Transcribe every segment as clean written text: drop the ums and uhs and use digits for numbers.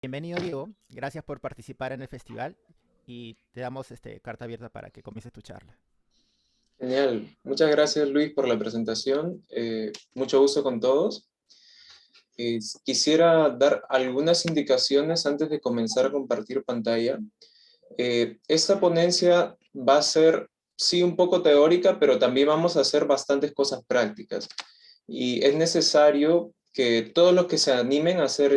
Bienvenido, Diego. Gracias por participar en el festival y te damos carta abierta para que comiences tu charla. Genial. Muchas gracias, Luis, por la presentación. Mucho gusto con todos. Quisiera dar algunas indicaciones antes de comenzar a compartir pantalla. Esta ponencia va a ser, sí, un poco teórica, pero también vamos a hacer bastantes cosas prácticas. Y es necesario que todos los que se animen a hacer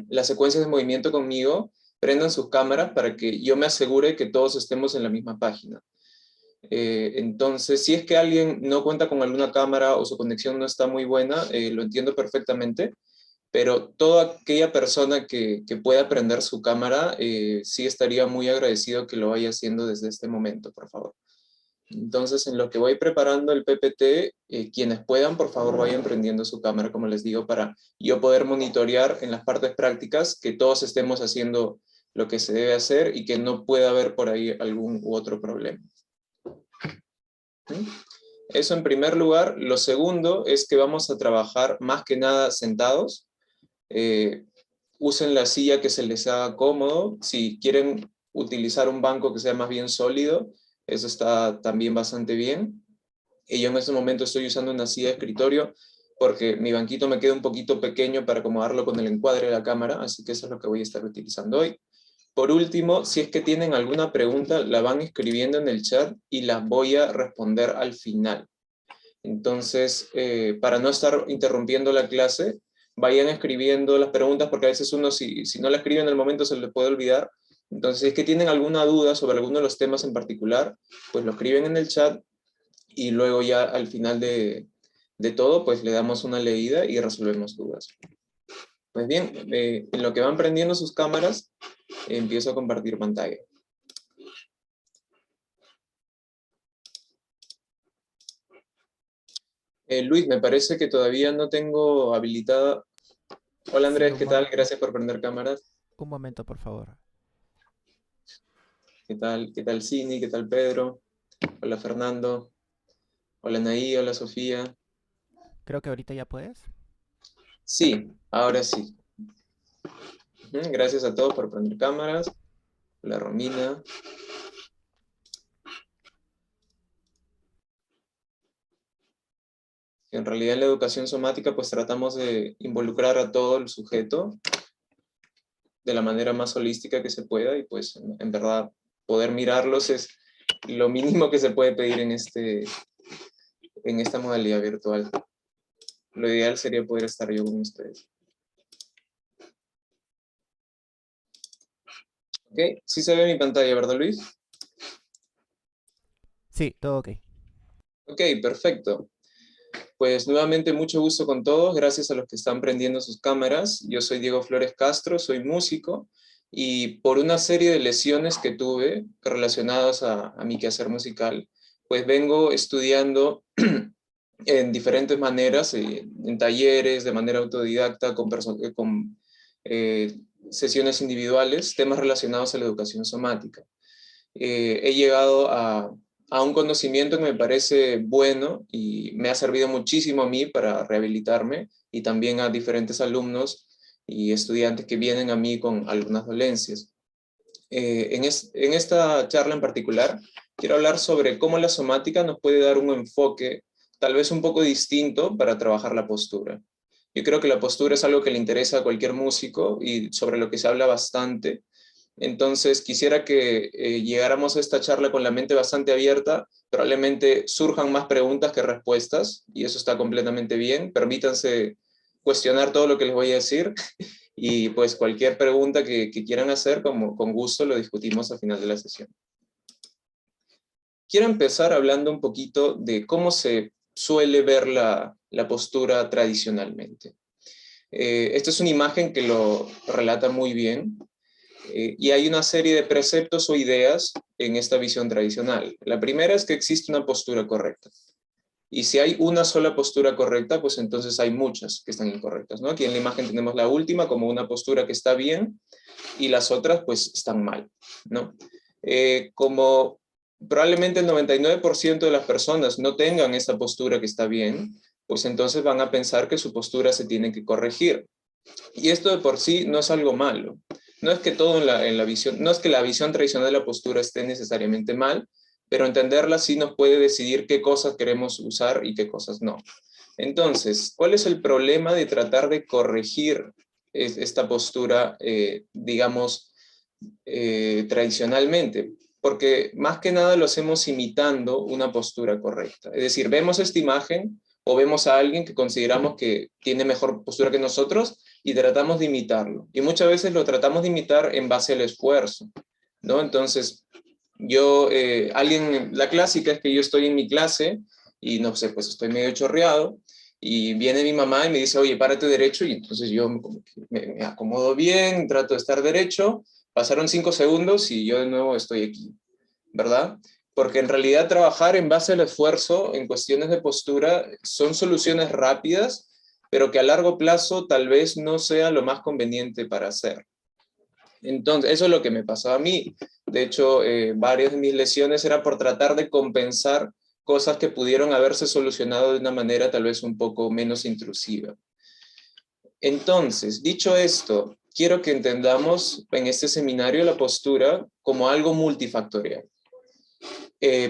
las secuencias de movimiento conmigo prendan sus cámaras para que yo me asegure que todos estemos en la misma página. Entonces, si es que alguien no cuenta con alguna cámara o su conexión no está muy buena, lo entiendo perfectamente, pero toda aquella persona que pueda prender su cámara, sí estaría muy agradecido que lo vaya haciendo desde este momento, por favor. Entonces, en lo que voy preparando el PPT, quienes puedan, por favor, vayan prendiendo su cámara, como les digo, para yo poder monitorear en las partes prácticas que todos estemos haciendo lo que se debe hacer y que no pueda haber por ahí algún u otro problema. Eso en primer lugar. Lo segundo es que vamos a trabajar más que nada sentados. Usen la silla que se les haga cómodo. Si quieren utilizar un banco que sea más bien sólido, eso está también bastante bien. Y yo en este momento estoy usando una silla de escritorio porque mi banquito me queda un poquito pequeño para acomodarlo con el encuadre de la cámara, así que eso es lo que voy a estar utilizando hoy. Por último, si es que tienen alguna pregunta, la van escribiendo en el chat y las voy a responder al final. Entonces, para no estar interrumpiendo la clase, vayan escribiendo las preguntas, porque a veces uno, si no la escribe en el momento, se le puede olvidar. Entonces, si es que tienen alguna duda sobre alguno de los temas en particular, pues lo escriben en el chat y luego ya al final de todo, pues le damos una leída y resolvemos dudas. Pues bien, en lo que van prendiendo sus cámaras, empiezo a compartir pantalla. Luis, me parece que todavía no tengo habilitada. Hola Sí, Andrés, ¿qué tal? Gracias por prender cámaras. un momento, por favor. ¿Qué tal? ¿Qué tal Cini? ¿Qué tal Pedro? Hola Fernando. Hola Naí, hola Sofía. Creo que ahorita ya puedes. Sí, ahora sí. Gracias a todos por prender cámaras. Hola Romina. En realidad en la educación somática pues tratamos de involucrar a todo el sujeto de la manera más holística que se pueda y pues en verdad poder mirarlos es lo mínimo que se puede pedir en esta modalidad virtual. Lo ideal sería poder estar yo con ustedes. Ok, sí se ve mi pantalla, ¿verdad Luis? Sí, todo ok. Ok, perfecto. Pues nuevamente mucho gusto con todos, gracias a los que están prendiendo sus cámaras. Yo soy Diego Flores Castro, soy músico y por una serie de lesiones que tuve relacionadas a mi quehacer musical, pues vengo estudiando en diferentes maneras, en talleres, de manera autodidacta, con sesiones individuales, temas relacionados a la educación somática. He llegado a un conocimiento que me parece bueno y me ha servido muchísimo a mí para rehabilitarme y también a diferentes alumnos y estudiantes que vienen a mí con algunas dolencias. En esta charla en particular, quiero hablar sobre cómo la somática nos puede dar un enfoque tal vez un poco distinto para trabajar la postura. Yo creo que la postura es algo que le interesa a cualquier músico y sobre lo que se habla bastante. Entonces, quisiera que llegáramos a esta charla con la mente bastante abierta. Probablemente surjan más preguntas que respuestas, y eso está completamente bien. Permítanse cuestionar todo lo que les voy a decir, y pues cualquier pregunta que quieran hacer, con gusto lo discutimos al final de la sesión. Quiero empezar hablando un poquito de cómo se suele ver la postura tradicionalmente. Esta es una imagen que lo relata muy bien. Y hay una serie de preceptos o ideas en esta visión tradicional. La primera es que existe una postura correcta. Y si hay una sola postura correcta, pues entonces hay muchas que están incorrectas, ¿no? Aquí en la imagen tenemos la última como una postura que está bien y las otras pues están mal, ¿no? Como probablemente el 99% de las personas no tengan esa postura que está bien, pues entonces van a pensar que su postura se tiene que corregir. Y esto de por sí no es algo malo. No es que todo en la visión, no es que la visión tradicional de la postura esté necesariamente mal, pero entenderla sí nos puede decidir qué cosas queremos usar y qué cosas no. Entonces, ¿cuál es el problema de tratar de corregir esta postura, digamos, tradicionalmente? Porque más que nada lo hacemos imitando una postura correcta. Es decir, vemos esta imagen o vemos a alguien que consideramos que tiene mejor postura que nosotros y tratamos de imitarlo. Y muchas veces lo tratamos de imitar en base al esfuerzo, ¿no? Entonces, la clásica es que yo estoy en mi clase y no sé, pues estoy medio chorreado y viene mi mamá y me dice, oye, párate derecho, y entonces yo me acomodo bien, trato de estar derecho, pasaron 5 segundos y yo de nuevo estoy aquí, ¿verdad? Porque en realidad trabajar en base al esfuerzo en cuestiones de postura son soluciones rápidas, pero que a largo plazo tal vez no sea lo más conveniente para hacer. Entonces, eso es lo que me pasó a mí. De hecho, varias de mis lesiones era por tratar de compensar cosas que pudieron haberse solucionado de una manera tal vez un poco menos intrusiva. Entonces, dicho esto, quiero que entendamos en este seminario la postura como algo multifactorial.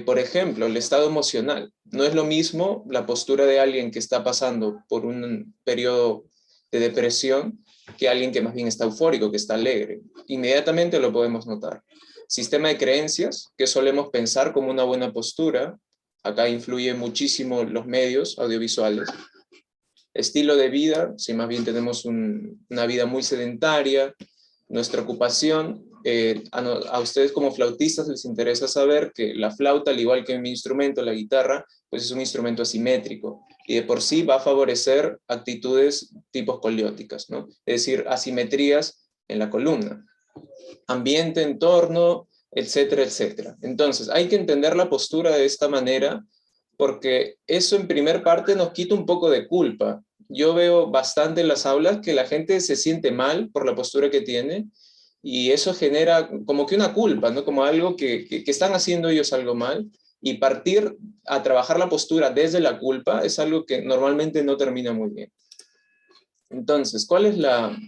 Por ejemplo, el estado emocional. No es lo mismo la postura de alguien que está pasando por un periodo de depresión que alguien que más bien está eufórico, que está alegre. Inmediatamente lo podemos notar. Sistema de creencias, que solemos pensar como una buena postura. Acá influye muchísimo los medios audiovisuales. Estilo de vida, si más bien tenemos una vida muy sedentaria, nuestra ocupación. A ustedes como flautistas les interesa saber que la flauta, al igual que mi instrumento, la guitarra, pues es un instrumento asimétrico y de por sí va a favorecer actitudes tipo escolióticas, ¿no? Es decir, asimetrías en la columna. Ambiente, entorno, etcétera, etcétera. Entonces, hay que entender la postura de esta manera porque eso en primer parte nos quita un poco de culpa. Yo veo bastante en las aulas que la gente se siente mal por la postura que tiene y eso genera como que una culpa, ¿no? Como algo que están haciendo ellos algo mal, y partir a trabajar la postura desde la culpa es algo que normalmente no termina muy bien. Entonces,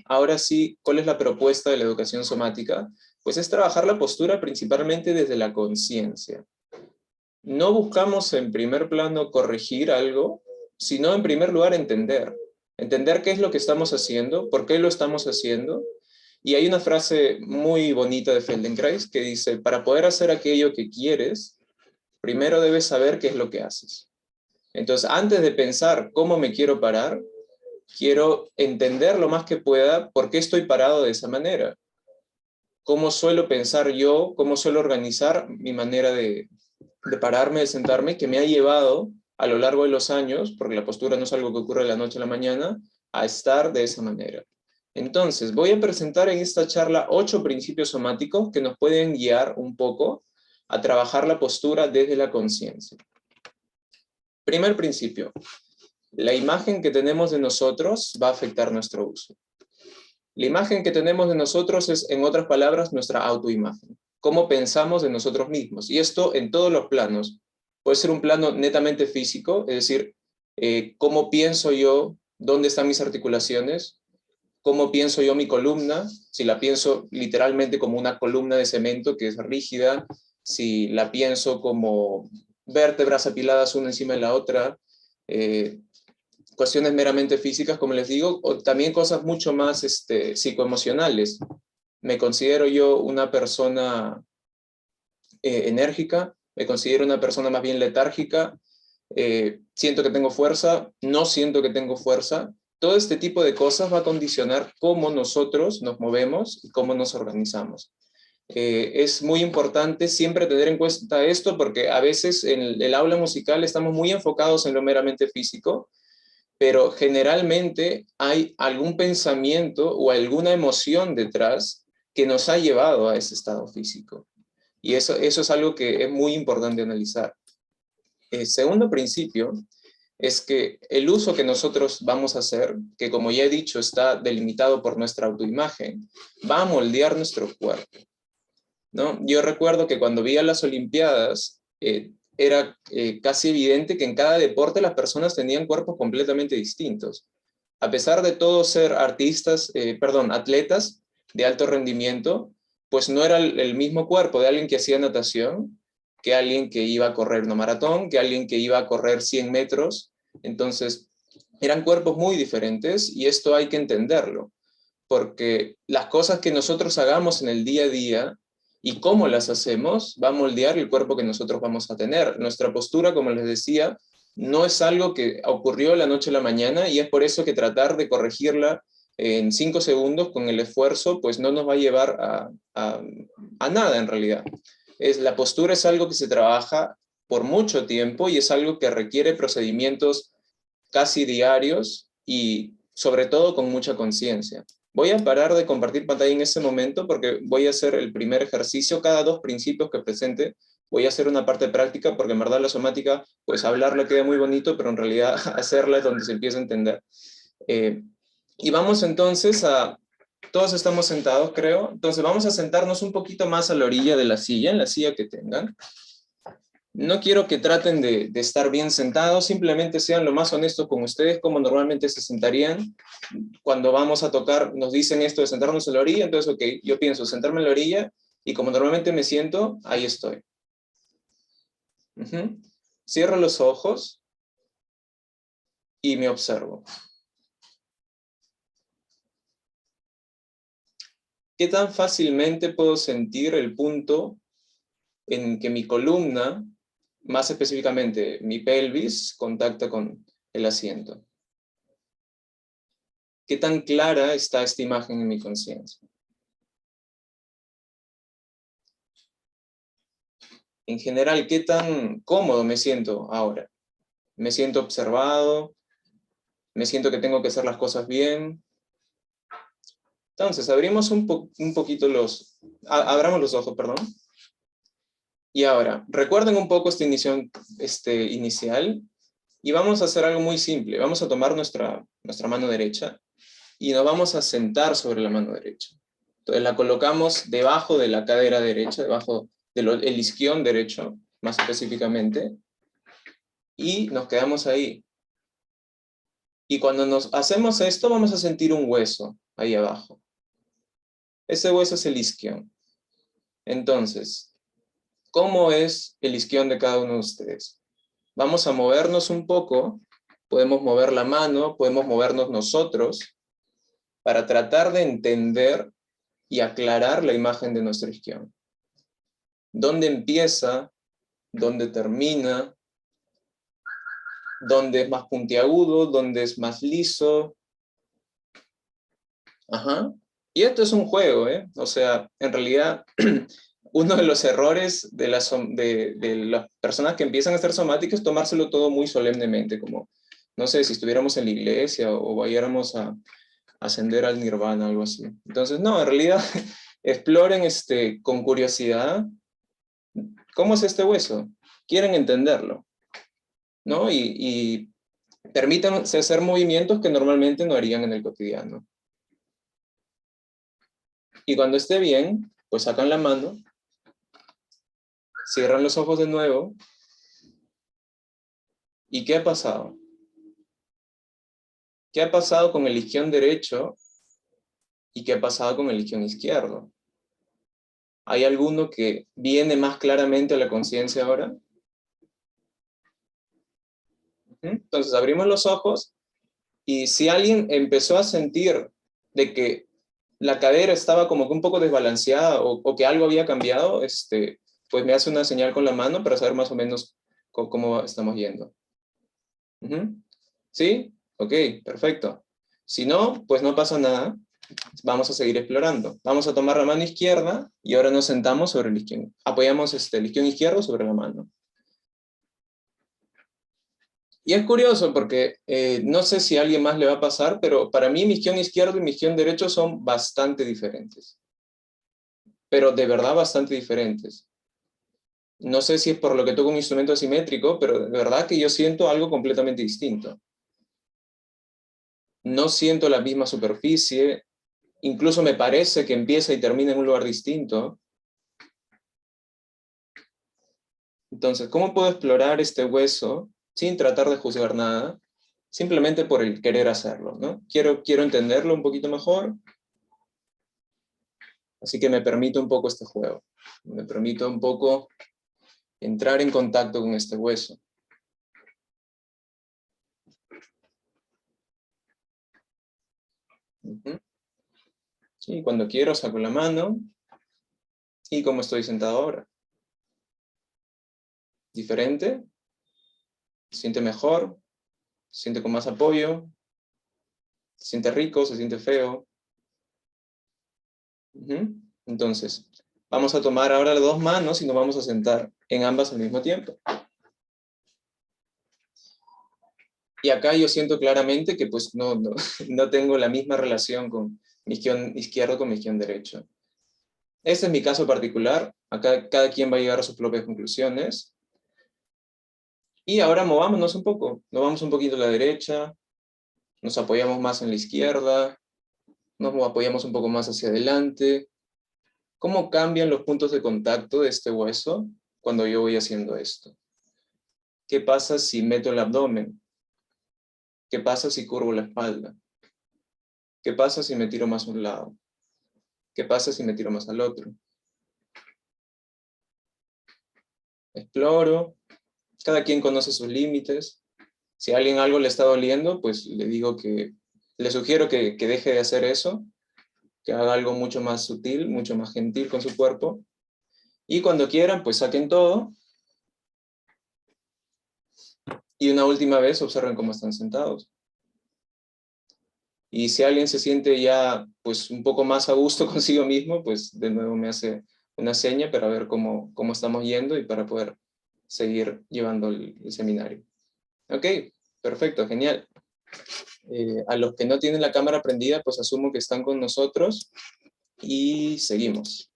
ahora sí, cuál es la propuesta de la educación somática? Pues es trabajar la postura principalmente desde la conciencia. No buscamos en primer plano corregir algo, sino en primer lugar entender. Entender qué es lo que estamos haciendo, por qué lo estamos haciendo. Y hay una frase muy bonita de Feldenkrais que dice, para poder hacer aquello que quieres, primero debes saber qué es lo que haces. Entonces, antes de pensar cómo me quiero parar, quiero entender lo más que pueda por qué estoy parado de esa manera. Cómo suelo pensar yo, cómo suelo organizar mi manera de pararme, de sentarme, que me ha llevado a lo largo de los años, porque la postura no es algo que ocurre de la noche a la mañana, a estar de esa manera. Entonces, voy a presentar en esta charla 8 principios somáticos que nos pueden guiar un poco a trabajar la postura desde la conciencia. Primer principio, la imagen que tenemos de nosotros va a afectar nuestro uso. La imagen que tenemos de nosotros es, en otras palabras, nuestra autoimagen. Cómo pensamos de nosotros mismos. Y esto en todos los planos. Puede ser un plano netamente físico, es decir, cómo pienso yo, dónde están mis articulaciones, cómo pienso yo mi columna, si la pienso literalmente como una columna de cemento que es rígida, si la pienso como vértebras apiladas una encima de la otra, cuestiones meramente físicas, como les digo, o también cosas mucho más psicoemocionales. Me considero yo una persona enérgica, me considero una persona más bien letárgica, siento que tengo fuerza, no siento que tengo fuerza. Todo este tipo de cosas va a condicionar cómo nosotros nos movemos y cómo nos organizamos. Es muy importante siempre tener en cuenta esto porque a veces en el aula musical estamos muy enfocados en lo meramente físico, pero generalmente hay algún pensamiento o alguna emoción detrás que nos ha llevado a ese estado físico. Y eso es algo que es muy importante analizar. El segundo principio es que el uso que nosotros vamos a hacer, que como ya he dicho está delimitado por nuestra autoimagen, va a moldear nuestro cuerpo, ¿no? Yo recuerdo que cuando vi a las Olimpiadas, era casi evidente que en cada deporte las personas tenían cuerpos completamente distintos. a pesar de todos ser atletas de alto rendimiento, pues no era el mismo cuerpo de alguien que hacía natación, que alguien que iba a correr una maratón, que alguien que iba a correr 100 metros. Entonces, eran cuerpos muy diferentes y esto hay que entenderlo, porque las cosas que nosotros hagamos en el día a día y cómo las hacemos va a moldear el cuerpo que nosotros vamos a tener. Nuestra postura, como les decía, no es algo que ocurrió la noche a la mañana y es por eso que tratar de corregirla en 5 segundos con el esfuerzo, pues no nos va a llevar a nada en realidad. La postura es algo que se trabaja por mucho tiempo y es algo que requiere procedimientos casi diarios y sobre todo con mucha conciencia. Voy a parar de compartir pantalla en ese momento porque voy a hacer el primer ejercicio. Cada 2 principios que presente voy a hacer una parte práctica porque en verdad la somática, pues hablarla queda muy bonito, pero en realidad hacerla es donde se empieza a entender. Y vamos entonces todos estamos sentados, creo. Entonces vamos a sentarnos un poquito más a la orilla de la silla, en la silla que tengan. No quiero que traten de estar bien sentados, simplemente sean lo más honestos con ustedes, como normalmente se sentarían. Cuando vamos a tocar, nos dicen esto de sentarnos en la orilla, entonces, ok, yo pienso sentarme en la orilla, y como normalmente me siento, ahí estoy. Cierro los ojos y me observo. ¿Qué tan fácilmente puedo sentir el punto en que mi columna, más específicamente mi pelvis, contacta con el asiento? ¿Qué tan clara está esta imagen en mi conciencia? En general, ¿qué tan cómodo me siento ahora? ¿Me siento observado? ¿Me siento que tengo que hacer las cosas bien? Entonces, abrimos un poquito abramos los ojos, perdón. Y ahora, recuerden un poco esta inicial, y vamos a hacer algo muy simple. Vamos a tomar nuestra mano derecha, y nos vamos a sentar sobre la mano derecha. Entonces la colocamos debajo de la cadera derecha, debajo del isquión derecho, más específicamente, y nos quedamos ahí. Y cuando nos hacemos esto, vamos a sentir un hueso ahí abajo. Ese hueso es el isquión. Entonces, ¿cómo es el isquión de cada uno de ustedes? Vamos a movernos un poco, podemos mover la mano, podemos movernos nosotros, para tratar de entender y aclarar la imagen de nuestro isquión. ¿Dónde empieza? ¿Dónde termina? ¿Dónde es más puntiagudo? ¿Dónde es más liso? Ajá. Y esto es un juego, ¿eh? O sea, en realidad, uno de los errores de las personas que empiezan a hacer somática es tomárselo todo muy solemnemente, como, no sé, si estuviéramos en la iglesia o vayáramos a ascender al nirvana, algo así. Entonces, no, en realidad, exploren con curiosidad cómo es este hueso. Quieren entenderlo, ¿no? Y permítanse hacer movimientos que normalmente no harían en el cotidiano. Y cuando esté bien, pues sacan la mano, cierran los ojos de nuevo. ¿Y qué ha pasado? ¿Qué ha pasado con el isquión derecho y qué ha pasado con el isquión izquierdo? ¿Hay alguno que viene más claramente a la conciencia ahora? Entonces abrimos los ojos, y si alguien empezó a sentir de que la cadera estaba como que un poco desbalanceada o que algo había cambiado, pues me hace una señal con la mano para saber más o menos cómo estamos yendo. ¿Sí? Ok, perfecto. Si no, pues no pasa nada. Vamos a seguir explorando. Vamos a tomar la mano izquierda y ahora nos sentamos sobre el isquión. Apoyamos el isquión izquierdo sobre la mano. Y es curioso porque no sé si a alguien más le va a pasar, pero para mí mi isquión izquierdo y mi isquión derecho son bastante diferentes. Pero de verdad bastante diferentes. No sé si es por lo que toco un instrumento asimétrico, pero de verdad que yo siento algo completamente distinto. No siento la misma superficie, incluso me parece que empieza y termina en un lugar distinto. Entonces, ¿cómo puedo explorar este hueso sin tratar de juzgar nada? simplemente por el querer hacerlo, ¿no? Quiero entenderlo un poquito mejor, así que me permito un poco este juego. Me permito un poco entrar en contacto con este hueso. Y cuando quiero saco la mano, y como estoy sentado ahora. Diferente, se siente mejor, se siente con más apoyo, se siente rico, se siente feo. Entonces, vamos a tomar ahora las dos manos y nos vamos a sentar en ambas al mismo tiempo. Y acá yo siento claramente que pues no tengo la misma relación con mi isquion izquierdo con mi isquion derecho. Este es mi caso particular. Acá cada quien va a llegar a sus propias conclusiones. Y ahora movámonos un poco. Nos vamos un poquito a la derecha, nos apoyamos más en la izquierda, nos apoyamos un poco más hacia adelante. ¿Cómo cambian los puntos de contacto de este hueso cuando yo voy haciendo esto? ¿Qué pasa si meto el abdomen? ¿Qué pasa si curvo la espalda? ¿Qué pasa si me tiro más a un lado? ¿Qué pasa si me tiro más al otro? Exploro. Cada quien conoce sus límites. Si a alguien algo le está doliendo, pues le sugiero que deje de hacer eso, que haga algo mucho más sutil, mucho más gentil con su cuerpo. Y cuando quieran, pues saquen todo. Y una última vez observen cómo están sentados. Y si alguien se siente ya pues un poco más a gusto consigo mismo, pues de nuevo me hace una seña para ver cómo estamos yendo y para poder seguir llevando el seminario. Ok, perfecto, genial. A los que no tienen la cámara prendida, pues asumo que están con nosotros y seguimos.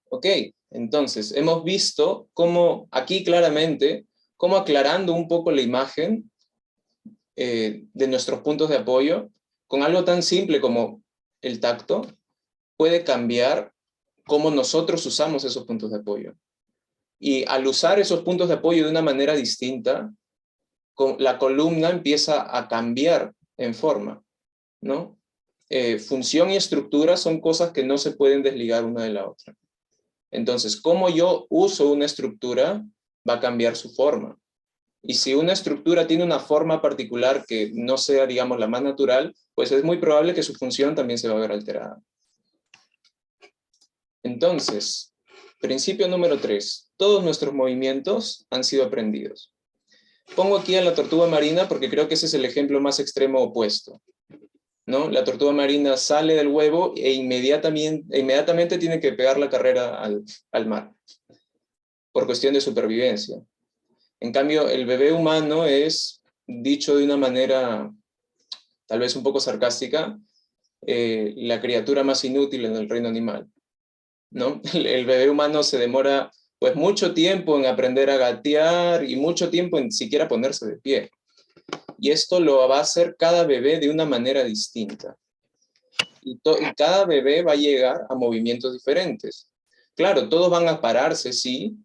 Ok, entonces hemos visto cómo aquí claramente, cómo aclarando un poco la imagen de nuestros puntos de apoyo, con algo tan simple como el tacto, puede cambiar cómo nosotros usamos esos puntos de apoyo. Y al usar esos puntos de apoyo de una manera distinta, la columna empieza a cambiar en forma, ¿no? Función y estructura son cosas que no se pueden desligar una de la otra. Entonces, cómo yo uso una estructura va a cambiar su forma. Y si una estructura tiene una forma particular que no sea, digamos, la más natural, pues es muy probable que su función también se va a ver alterada. Entonces, principio número 3. Todos nuestros movimientos han sido aprendidos. Pongo aquí a la tortuga marina porque creo que ese es el ejemplo más extremo opuesto, ¿no? La tortuga marina sale del huevo e inmediatamente tiene que pegar la carrera al mar, por cuestión de supervivencia. En cambio, el bebé humano es, dicho de una manera tal vez un poco sarcástica, la criatura más inútil en el reino animal, ¿no? El bebé humano se demora pues mucho tiempo en aprender a gatear y mucho tiempo en siquiera ponerse de pie. Y esto lo va a hacer cada bebé de una manera distinta. Y cada bebé va a llegar a movimientos diferentes. Claro, todos van a pararse, sí,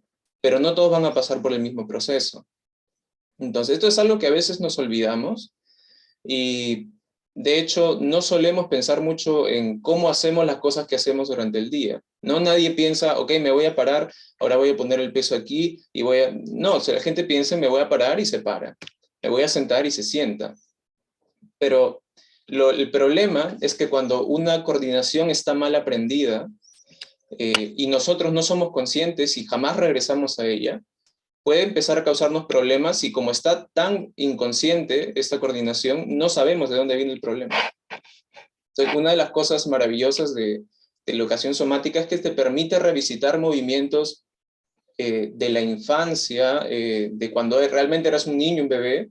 pero no todos van a pasar por el mismo proceso. Entonces, esto es algo que a veces nos olvidamos y de hecho no solemos pensar mucho en cómo hacemos las cosas que hacemos durante el día. No, nadie piensa, ok, me voy a parar, ahora voy a poner el peso aquí y voy a... No, o sea, la gente piensa, me voy a parar y se para. Me voy a sentar y se sienta. Pero el problema es que cuando una coordinación está mal aprendida y nosotros no somos conscientes y jamás regresamos a ella, puede empezar a causarnos problemas y como está tan inconsciente esta coordinación, no sabemos de dónde viene el problema. Entonces, una de las cosas maravillosas de la educación somática es que te permite revisitar movimientos de la infancia, de cuando realmente eras un niño, un bebé,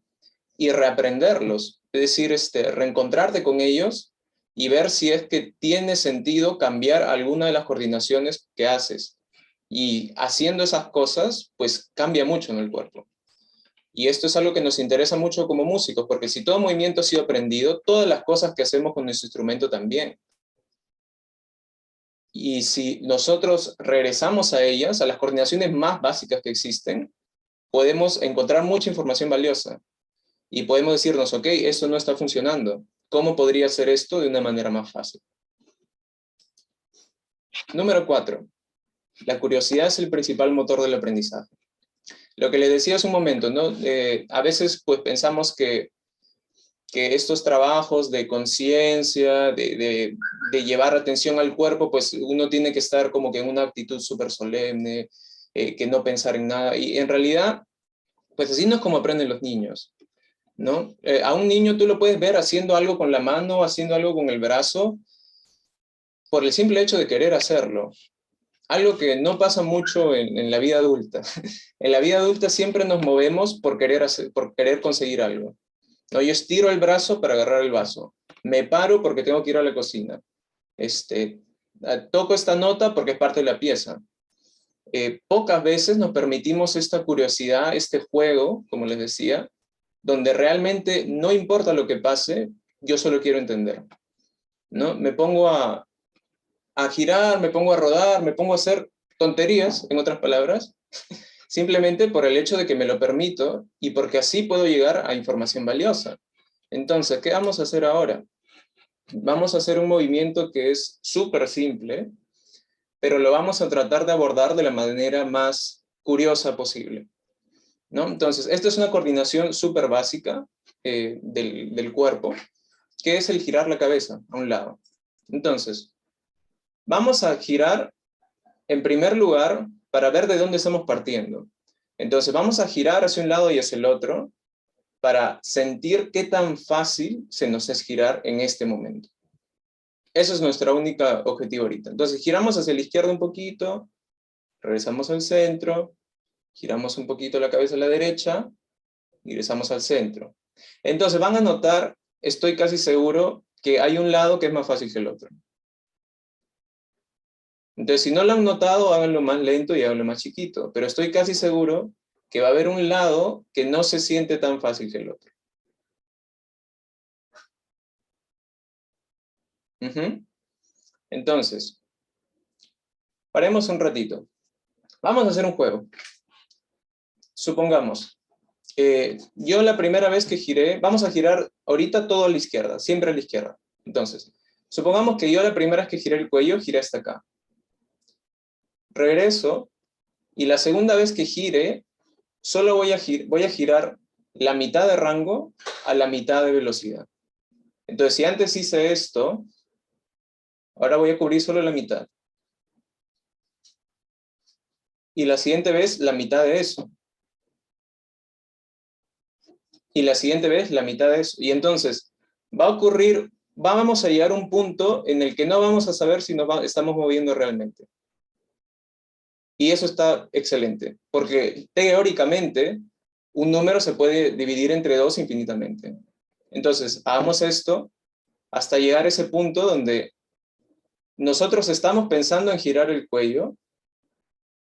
y reaprenderlos. Es decir, reencontrarte con ellos y ver si es que tiene sentido cambiar alguna de las coordinaciones que haces. Y haciendo esas cosas, pues cambia mucho en el cuerpo. Y esto es algo que nos interesa mucho como músicos, porque si todo movimiento ha sido aprendido, todas las cosas que hacemos con nuestro instrumento también. Y si nosotros regresamos a ellas, a las coordinaciones más básicas que existen, podemos encontrar mucha información valiosa. y podemos decirnos, ok, esto no está funcionando. ¿Cómo podría hacer esto de una manera más fácil? Número 4. La curiosidad es el principal motor del aprendizaje. Lo que les decía hace un momento, ¿no? A veces pues pensamos que estos trabajos de conciencia, de llevar atención al cuerpo, pues uno tiene que estar como que en una actitud súper solemne, que no pensar en nada. Y en realidad, pues así no es como aprenden los niños, ¿no? A un niño tú lo puedes ver haciendo algo con la mano, haciendo algo con el brazo, por el simple hecho de querer hacerlo. Algo que no pasa mucho en la vida adulta. En la vida adulta siempre nos movemos por querer, por querer conseguir algo. No, yo estiro el brazo para agarrar el vaso. Me paro porque tengo que ir a la cocina. Toco esta nota porque es parte de la pieza. Pocas veces nos permitimos esta curiosidad, este juego, como les decía, donde realmente no importa lo que pase, yo solo quiero entender, ¿no? Me pongo a girar, me pongo a rodar, me pongo a hacer tonterías, en otras palabras, simplemente por el hecho de que me lo permito y porque así puedo llegar a información valiosa. Entonces, ¿qué vamos a hacer ahora? Vamos a hacer un movimiento que es súper simple, pero lo vamos a tratar de abordar de la manera más curiosa posible, ¿no? Entonces, esta es una coordinación súper básica del cuerpo, que es el girar la cabeza a un lado. Entonces, vamos a girar en primer lugar para ver de dónde estamos partiendo. Entonces, vamos a girar hacia un lado y hacia el otro para sentir qué tan fácil se nos es girar en este momento. Eso es nuestro único objetivo ahorita. Entonces, giramos hacia la izquierda un poquito, regresamos al centro, giramos un poquito la cabeza a la derecha, y regresamos al centro. Entonces, van a notar, estoy casi seguro, que hay un lado que es más fácil que el otro. Entonces, si no lo han notado, háganlo más lento y háganlo más chiquito. Pero estoy casi seguro que va a haber un lado que no se siente tan fácil que el otro. Entonces, paremos un ratito. Vamos a hacer un juego. Supongamos, yo la primera vez que giré, vamos a girar ahorita todo a la izquierda, siempre a la izquierda. Entonces, supongamos que yo la primera vez que giré el cuello, giré hasta acá. Regreso, y la segunda vez que gire, solo voy a girar la mitad de rango a la mitad de velocidad. Entonces, si antes hice esto, ahora voy a cubrir solo la mitad. Y la siguiente vez, la mitad de eso. Y la siguiente vez, la mitad de eso. Y entonces, va a ocurrir, vamos a llegar a un punto en el que no vamos a saber si nos estamos moviendo realmente. Y eso está excelente, porque teóricamente un número se puede dividir entre dos infinitamente. Entonces, hagamos esto hasta llegar a ese punto donde nosotros estamos pensando en girar el cuello,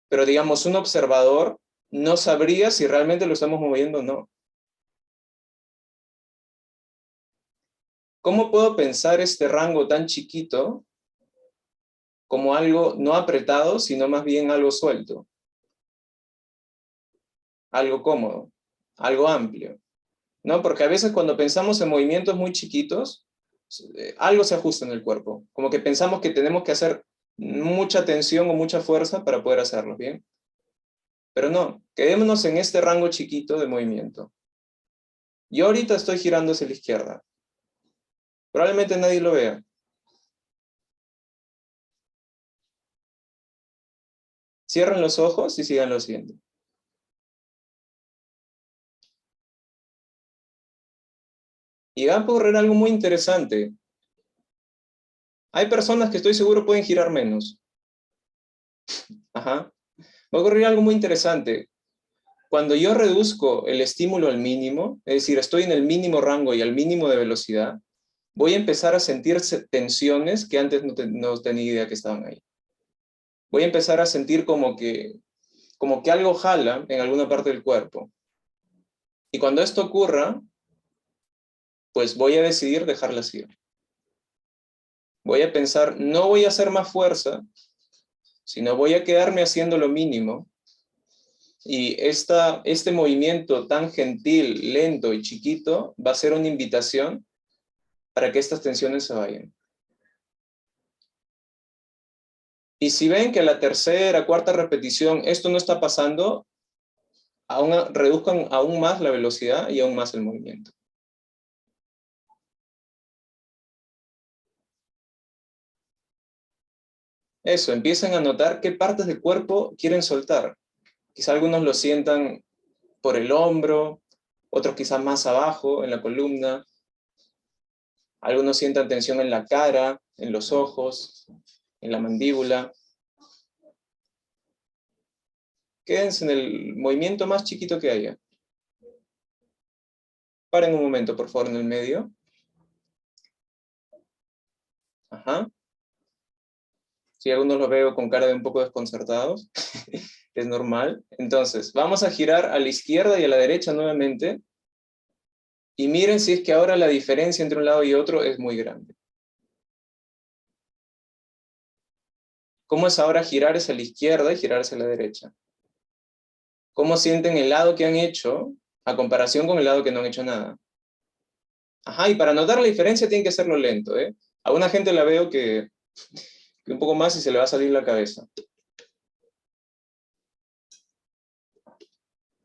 pero digamos, un observador no sabría si realmente lo estamos moviendo o no. ¿Cómo puedo pensar este rango tan chiquito como algo no apretado, sino más bien algo suelto? Algo cómodo, algo amplio, ¿no? Porque a veces cuando pensamos en movimientos muy chiquitos, algo se ajusta en el cuerpo. Como que pensamos que tenemos que hacer mucha tensión o mucha fuerza para poder hacerlo, ¿bien? Pero no, quedémonos en este rango chiquito de movimiento. Yo ahorita estoy girando hacia la izquierda. Probablemente nadie lo vea. Cierren los ojos y sigan lo siguiente. Y va a ocurrir algo muy interesante. Hay personas que estoy seguro pueden girar menos. Ajá. Va a ocurrir algo muy interesante. Cuando yo reduzco el estímulo al mínimo, es decir, estoy en el mínimo rango y al mínimo de velocidad, voy a empezar a sentir tensiones que antes no tenía idea que estaban ahí. Voy a empezar a sentir como que algo jala en alguna parte del cuerpo. Y cuando esto ocurra, pues voy a decidir dejarla así. Voy a pensar, no voy a hacer más fuerza, sino voy a quedarme haciendo lo mínimo Y este movimiento tan gentil, lento y chiquito va a ser una invitación para que estas tensiones se vayan. Y si ven que a la tercera, cuarta repetición esto no está pasando, reduzcan aún más la velocidad y aún más el movimiento. Eso, empiecen a notar qué partes del cuerpo quieren soltar. Quizá algunos lo sientan por el hombro, otros quizás más abajo, en la columna. Algunos sientan tensión en la cara, en los ojos, en la mandíbula. Quédense en el movimiento más chiquito que haya. Paren un momento, por favor, en el medio. Ajá. Sí, algunos los veo con cara de un poco desconcertados. Es normal. Entonces, vamos a girar a la izquierda y a la derecha nuevamente. Y miren si es que ahora la diferencia entre un lado y otro es muy grande. ¿Cómo es ahora girar hacia la izquierda y girar hacia la derecha? ¿Cómo sienten el lado que han hecho a comparación con el lado que no han hecho nada? Ajá, y para notar la diferencia tienen que hacerlo lento, ¿eh? A una gente la veo que un poco más y se le va a salir la cabeza.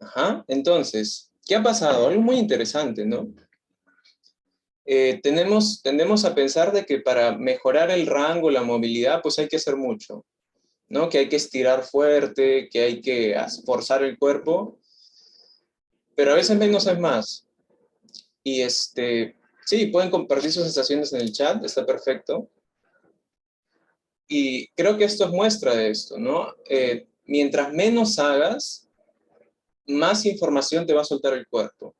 Ajá, entonces, ¿qué ha pasado? Algo muy interesante, ¿no? Tendemos a pensar de que para mejorar el rango, la movilidad, pues hay que hacer mucho, ¿no? Que hay que estirar fuerte, que hay que forzar el cuerpo, pero a veces menos es más. Y sí, pueden compartir sus sensaciones en el chat, está perfecto. Y creo que esto es muestra de esto, ¿no? Mientras menos hagas, más información te va a soltar el cuerpo.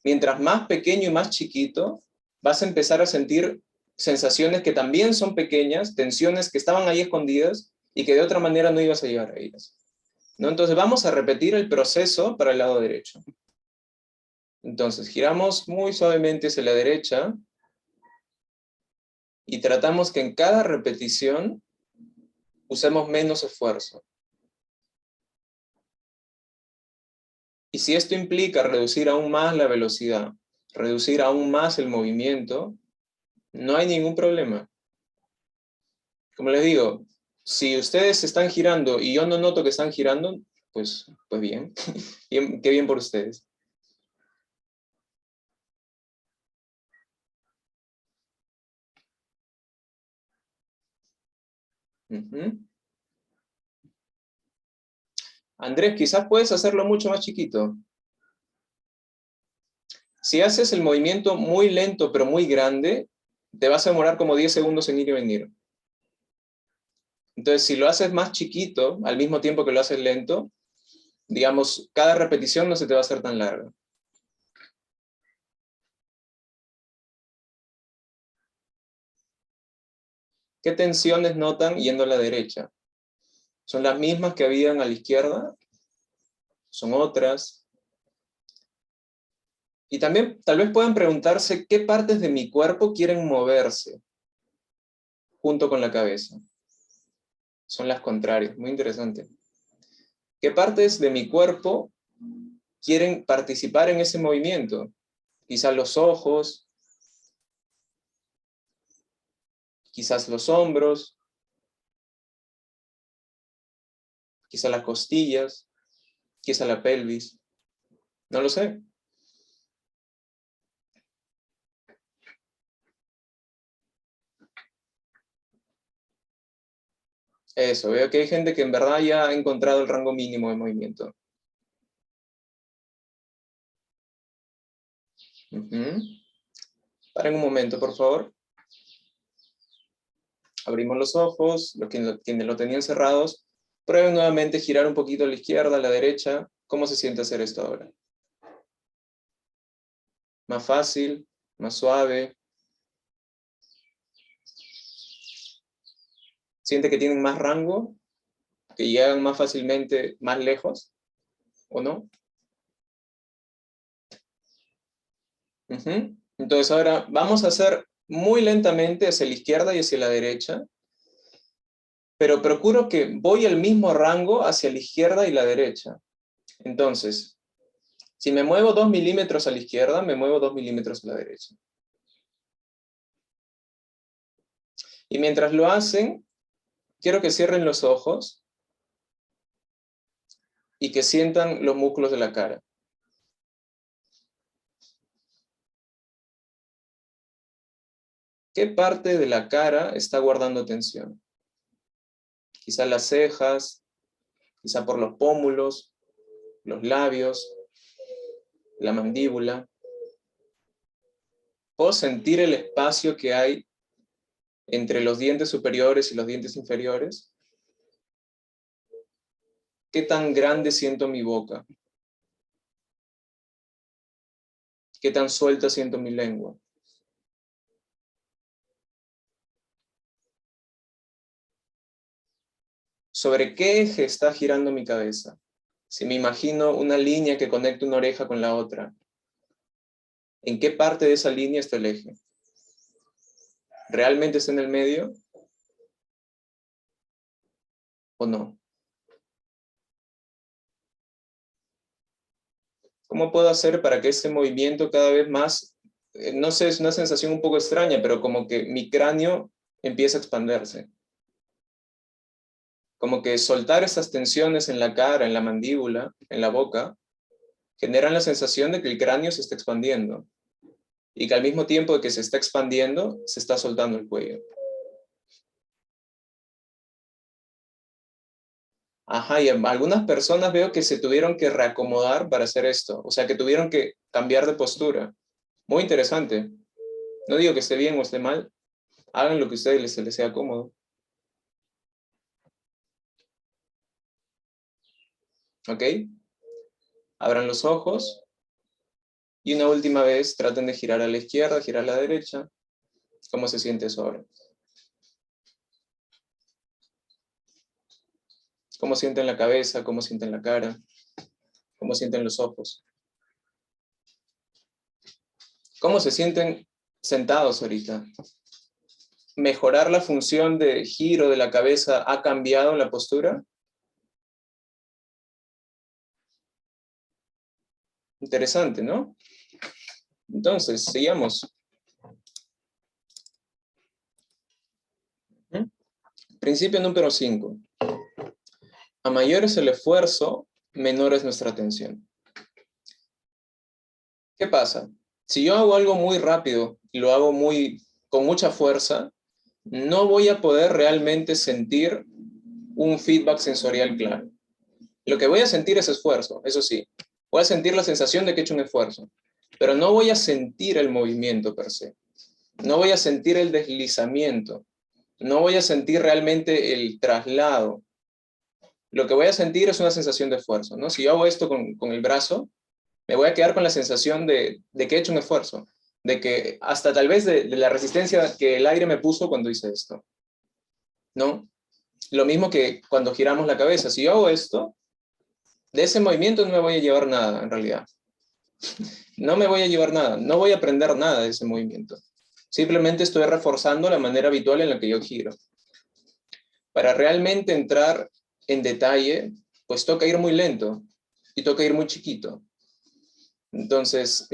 Mientras más pequeño y más chiquito, vas a empezar a sentir sensaciones que también son pequeñas, tensiones que estaban ahí escondidas y que de otra manera no ibas a llegar a ellas, ¿no? Entonces vamos a repetir el proceso para el lado derecho. Entonces giramos muy suavemente hacia la derecha y tratamos que en cada repetición usemos menos esfuerzo. Y si esto implica reducir aún más la velocidad, reducir aún más el movimiento, no hay ningún problema. Como les digo, si ustedes están girando y yo no noto que están girando, pues bien. Qué bien por ustedes. Ujú. Andrés, quizás puedes hacerlo mucho más chiquito. Si haces el movimiento muy lento pero muy grande, te vas a demorar como 10 segundos en ir y venir. Entonces, si lo haces más chiquito, al mismo tiempo que lo haces lento, digamos, cada repetición no se te va a hacer tan larga. ¿Qué tensiones notan yendo a la derecha? ¿Son las mismas que habían a la izquierda? ¿Son otras? Y también tal vez puedan preguntarse qué partes de mi cuerpo quieren moverse junto con la cabeza. Son las contrarias, muy interesante. ¿Qué partes de mi cuerpo quieren participar en ese movimiento? Quizás los ojos, quizás los hombros, quizás las costillas, quizás la pelvis. No lo sé. Eso, veo que hay gente que en verdad ya ha encontrado el rango mínimo de movimiento. Paren un momento, por favor. Abrimos los ojos, quienes lo tenían cerrados. Prueben nuevamente girar un poquito a la izquierda, a la derecha. ¿Cómo se siente hacer esto ahora? Más fácil, más suave. ¿Siente que tienen más rango? ¿Que llegan más fácilmente, más lejos? ¿O no? Entonces ahora vamos a hacer muy lentamente hacia la izquierda y hacia la derecha, pero procuro que voy al mismo rango hacia la izquierda y la derecha. Entonces, si me muevo 2 milímetros a la izquierda, me muevo 2 milímetros a la derecha. Y mientras lo hacen, quiero que cierren los ojos y que sientan los músculos de la cara. ¿Qué parte de la cara está guardando tensión? Quizá las cejas, quizá por los pómulos, los labios, la mandíbula. Puedo sentir el espacio que hay entre los dientes superiores y los dientes inferiores. ¿Qué tan grande siento mi boca? ¿Qué tan suelta siento mi lengua? ¿Sobre qué eje está girando mi cabeza? Si me imagino una línea que conecta una oreja con la otra, ¿en qué parte de esa línea está el eje? ¿Realmente está en el medio? ¿O no? ¿Cómo puedo hacer para que ese movimiento cada vez más, no sé, es una sensación un poco extraña, pero como que mi cráneo empieza a expandirse? Como que soltar esas tensiones en la cara, en la mandíbula, en la boca, generan la sensación de que el cráneo se está expandiendo y que al mismo tiempo de que se está expandiendo, se está soltando el cuello. Ajá, y algunas personas veo que se tuvieron que reacomodar para hacer esto, o sea, que tuvieron que cambiar de postura. Muy interesante. No digo que esté bien o esté mal, hagan lo que a ustedes les sea cómodo. ¿Ok? Abran los ojos y una última vez traten de girar a la izquierda, girar a la derecha. ¿Cómo se siente eso ahora? ¿Cómo sienten la cabeza? ¿Cómo sienten la cara? ¿Cómo sienten los ojos? ¿Cómo se sienten sentados ahorita? ¿Mejorar la función de giro de la cabeza ha cambiado la postura? Interesante, ¿no? Entonces, sigamos. Principio número 5. A mayor es el esfuerzo, menor es nuestra atención. ¿Qué pasa? Si yo hago algo muy rápido y lo hago con mucha fuerza, no voy a poder realmente sentir un feedback sensorial claro. Lo que voy a sentir es esfuerzo, eso sí. Voy a sentir la sensación de que he hecho un esfuerzo, pero no voy a sentir el movimiento per se. No voy a sentir el deslizamiento. No voy a sentir realmente el traslado. Lo que voy a sentir es una sensación de esfuerzo, ¿no? Si yo hago esto con el brazo, me voy a quedar con la sensación de que he hecho un esfuerzo, de que hasta tal vez de la resistencia que el aire me puso cuando hice esto, ¿no? Lo mismo que cuando giramos la cabeza. Si yo hago esto, de ese movimiento no me voy a llevar nada, en realidad. No me voy a llevar nada, no voy a aprender nada de ese movimiento. Simplemente estoy reforzando la manera habitual en la que yo giro. Para realmente entrar en detalle, pues toca ir muy lento y toca ir muy chiquito. Entonces,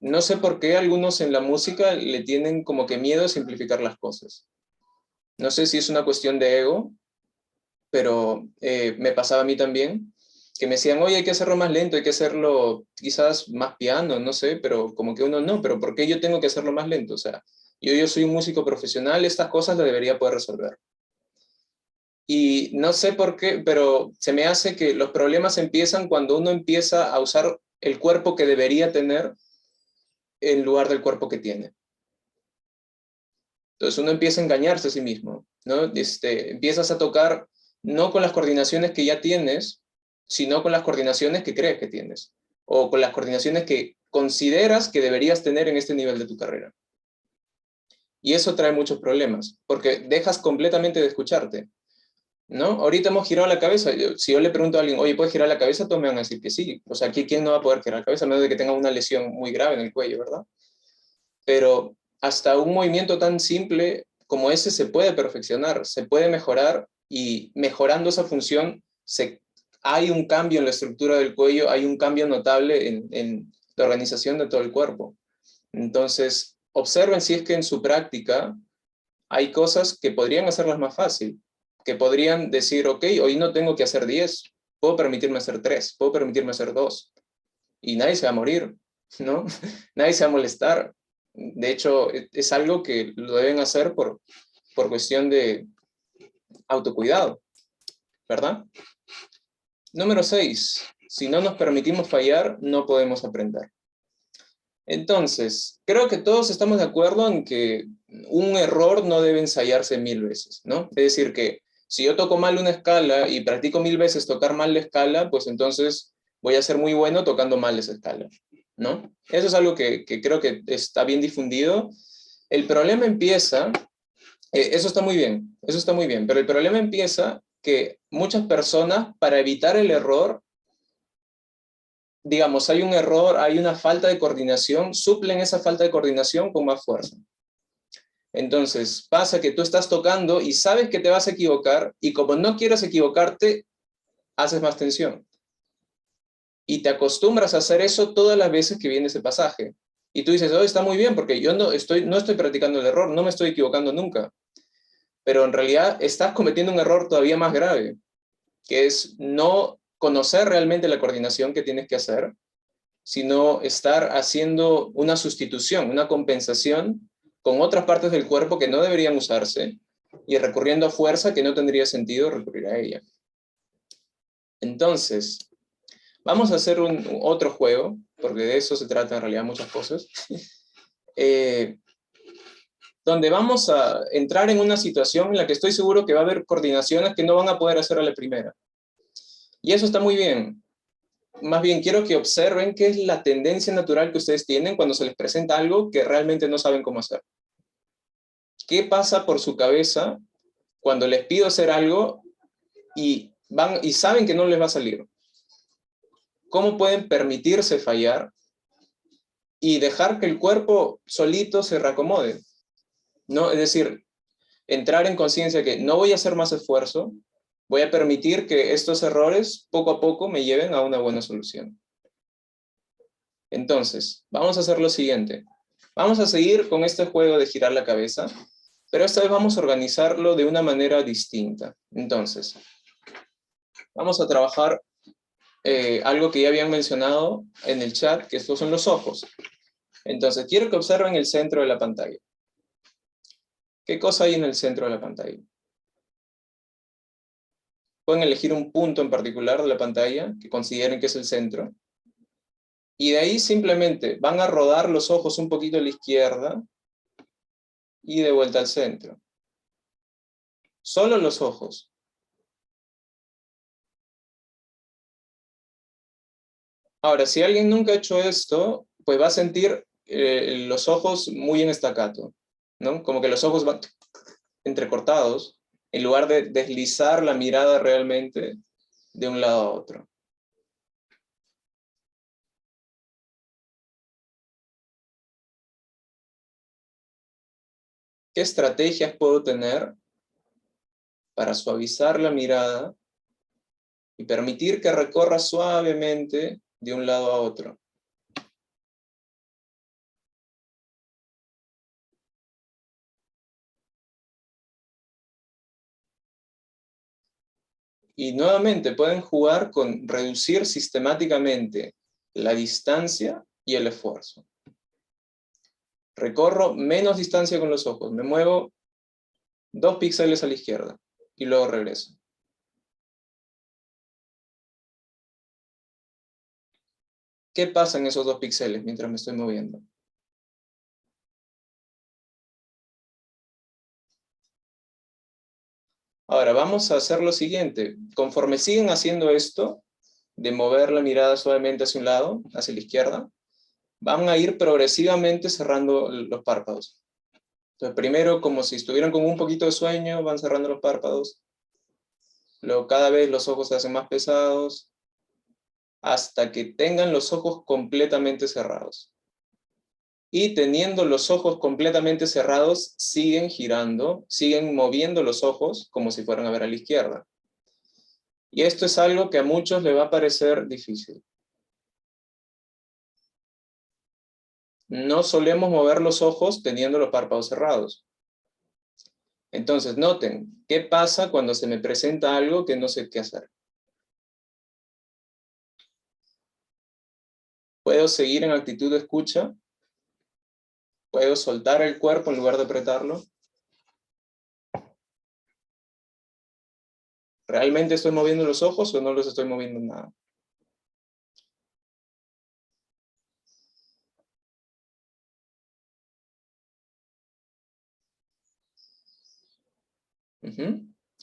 no sé por qué algunos en la música le tienen como que miedo a simplificar las cosas. No sé si es una cuestión de ego, pero me pasaba a mí también, que me decían, oye, hay que hacerlo más lento, hay que hacerlo quizás más piano, no sé, pero como que uno no, pero ¿por qué yo tengo que hacerlo más lento? O sea, yo soy un músico profesional, estas cosas las debería poder resolver. Y no sé por qué, pero se me hace que los problemas empiezan cuando uno empieza a usar el cuerpo que debería tener en lugar del cuerpo que tiene. Entonces uno empieza a engañarse a sí mismo, ¿no? Empiezas a tocar no con las coordinaciones que ya tienes, sino con las coordinaciones que crees que tienes, o con las coordinaciones que consideras que deberías tener en este nivel de tu carrera. Y eso trae muchos problemas, porque dejas completamente de escucharte, ¿no? Ahorita hemos girado la cabeza. Si yo le pregunto a alguien, oye, ¿puedes girar la cabeza? Todos me van a decir que sí. O sea, ¿quién no va a poder girar la cabeza? A menos de que tenga una lesión muy grave en el cuello, ¿verdad? Pero hasta un movimiento tan simple como ese se puede perfeccionar, se puede mejorar y mejorando esa función se hay un cambio en la estructura del cuello, hay un cambio notable en la organización de todo el cuerpo. Entonces, observen si es que en su práctica hay cosas que podrían hacerlas más fácil, que podrían decir, ok, hoy no tengo que hacer 10, puedo permitirme hacer 3, puedo permitirme hacer 2, y nadie se va a morir, ¿no? Nadie se va a molestar. De hecho, es algo que lo deben hacer por cuestión de autocuidado, ¿verdad? Número 6. Si no nos permitimos fallar, no podemos aprender. Entonces, creo que todos estamos de acuerdo en que un error no debe ensayarse 1000 veces, ¿no? Es decir, que si yo toco mal una escala y practico 1000 veces tocar mal la escala, pues entonces voy a ser muy bueno tocando mal esa escala, ¿no? Eso es algo que creo que está bien difundido. El problema empieza, eso está muy bien, pero el problema empieza que muchas personas, para evitar el error, digamos, hay un error, hay una falta de coordinación, suplen esa falta de coordinación con más fuerza. Entonces, pasa que tú estás tocando y sabes que te vas a equivocar, y como no quieres equivocarte, haces más tensión. Y te acostumbras a hacer eso todas las veces que viene ese pasaje. Y tú dices, oh, está muy bien, porque yo no estoy practicando el error, no me estoy equivocando nunca. Pero en realidad estás cometiendo un error todavía más grave, que es no conocer realmente la coordinación que tienes que hacer, sino estar haciendo una sustitución, una compensación con otras partes del cuerpo que no deberían usarse y recurriendo a fuerza que no tendría sentido recurrir a ella. Entonces, vamos a hacer otro juego, porque de eso se trata en realidad muchas cosas, donde vamos a entrar en una situación en la que estoy seguro que va a haber coordinaciones que no van a poder hacer a la primera. Y eso está muy bien. Más bien quiero que observen qué es la tendencia natural que ustedes tienen cuando se les presenta algo que realmente no saben cómo hacer. ¿Qué pasa por su cabeza cuando les pido hacer algo y saben que no les va a salir? ¿Cómo pueden permitirse fallar y dejar que el cuerpo solito se reacomode? ¿No? Es decir, entrar en conciencia que no voy a hacer más esfuerzo, voy a permitir que estos errores poco a poco me lleven a una buena solución. Entonces, vamos a hacer lo siguiente. Vamos a seguir con este juego de girar la cabeza, pero esta vez vamos a organizarlo de una manera distinta. Entonces, vamos a trabajar algo que ya habían mencionado en el chat, que estos son los ojos. Entonces, quiero que observen el centro de la pantalla. ¿Qué cosa hay en el centro de la pantalla? Pueden elegir un punto en particular de la pantalla que consideren que es el centro. Y de ahí simplemente van a rodar los ojos un poquito a la izquierda y de vuelta al centro. Solo los ojos. Ahora, si alguien nunca ha hecho esto, pues va a sentir los ojos muy en staccato, ¿no? Como que los ojos van entrecortados, en lugar de deslizar la mirada realmente de un lado a otro. ¿Qué estrategias puedo tener para suavizar la mirada y permitir que recorra suavemente de un lado a otro? Y nuevamente pueden jugar con reducir sistemáticamente la distancia y el esfuerzo. Recorro menos distancia con los ojos, me muevo 2 píxeles a la izquierda y luego regreso. ¿Qué pasa en esos 2 píxeles mientras me estoy moviendo? Ahora vamos a hacer lo siguiente. Conforme siguen haciendo esto, de mover la mirada suavemente hacia un lado, hacia la izquierda, van a ir progresivamente cerrando los párpados. Entonces, primero, como si estuvieran con un poquito de sueño, van cerrando los párpados. Luego cada vez los ojos se hacen más pesados, hasta que tengan los ojos completamente cerrados. Y teniendo los ojos completamente cerrados, siguen girando, siguen moviendo los ojos como si fueran a ver a la izquierda. Y esto es algo que a muchos le va a parecer difícil. No solemos mover los ojos teniendo los párpados cerrados. Entonces, noten, ¿qué pasa cuando se me presenta algo que no sé qué hacer? Puedo seguir en actitud de escucha. Puedo soltar el cuerpo en lugar de apretarlo. ¿Realmente estoy moviendo los ojos o no los estoy moviendo nada?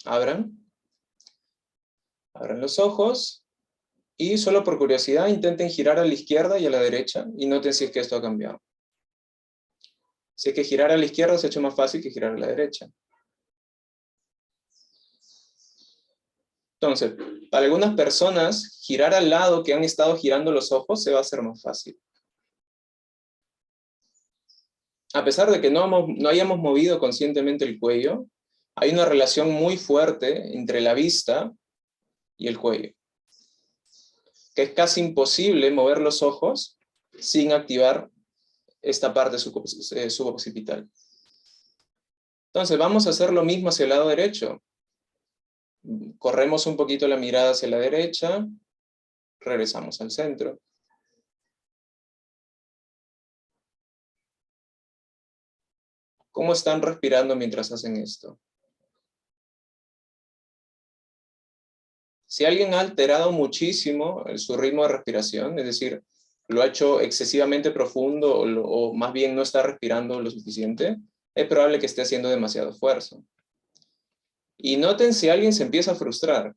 Abran. Abran los ojos. Y solo por curiosidad intenten girar a la izquierda y a la derecha y noten si es que esto ha cambiado. Si es que girar a la izquierda se ha hecho más fácil que girar a la derecha. Entonces, para algunas personas, girar al lado que han estado girando los ojos se va a hacer más fácil. A pesar de que no hayamos movido conscientemente el cuello, hay una relación muy fuerte entre la vista y el cuello, que es casi imposible mover los ojos sin activar esta parte suboccipital. Entonces vamos a hacer lo mismo hacia el lado derecho. Corremos un poquito la mirada hacia la derecha, regresamos al centro. ¿Cómo están respirando mientras hacen esto? Si alguien ha alterado muchísimo su ritmo de respiración, es decir, lo ha hecho excesivamente profundo o más bien no está respirando lo suficiente, es probable que esté haciendo demasiado esfuerzo. Y noten si alguien se empieza a frustrar,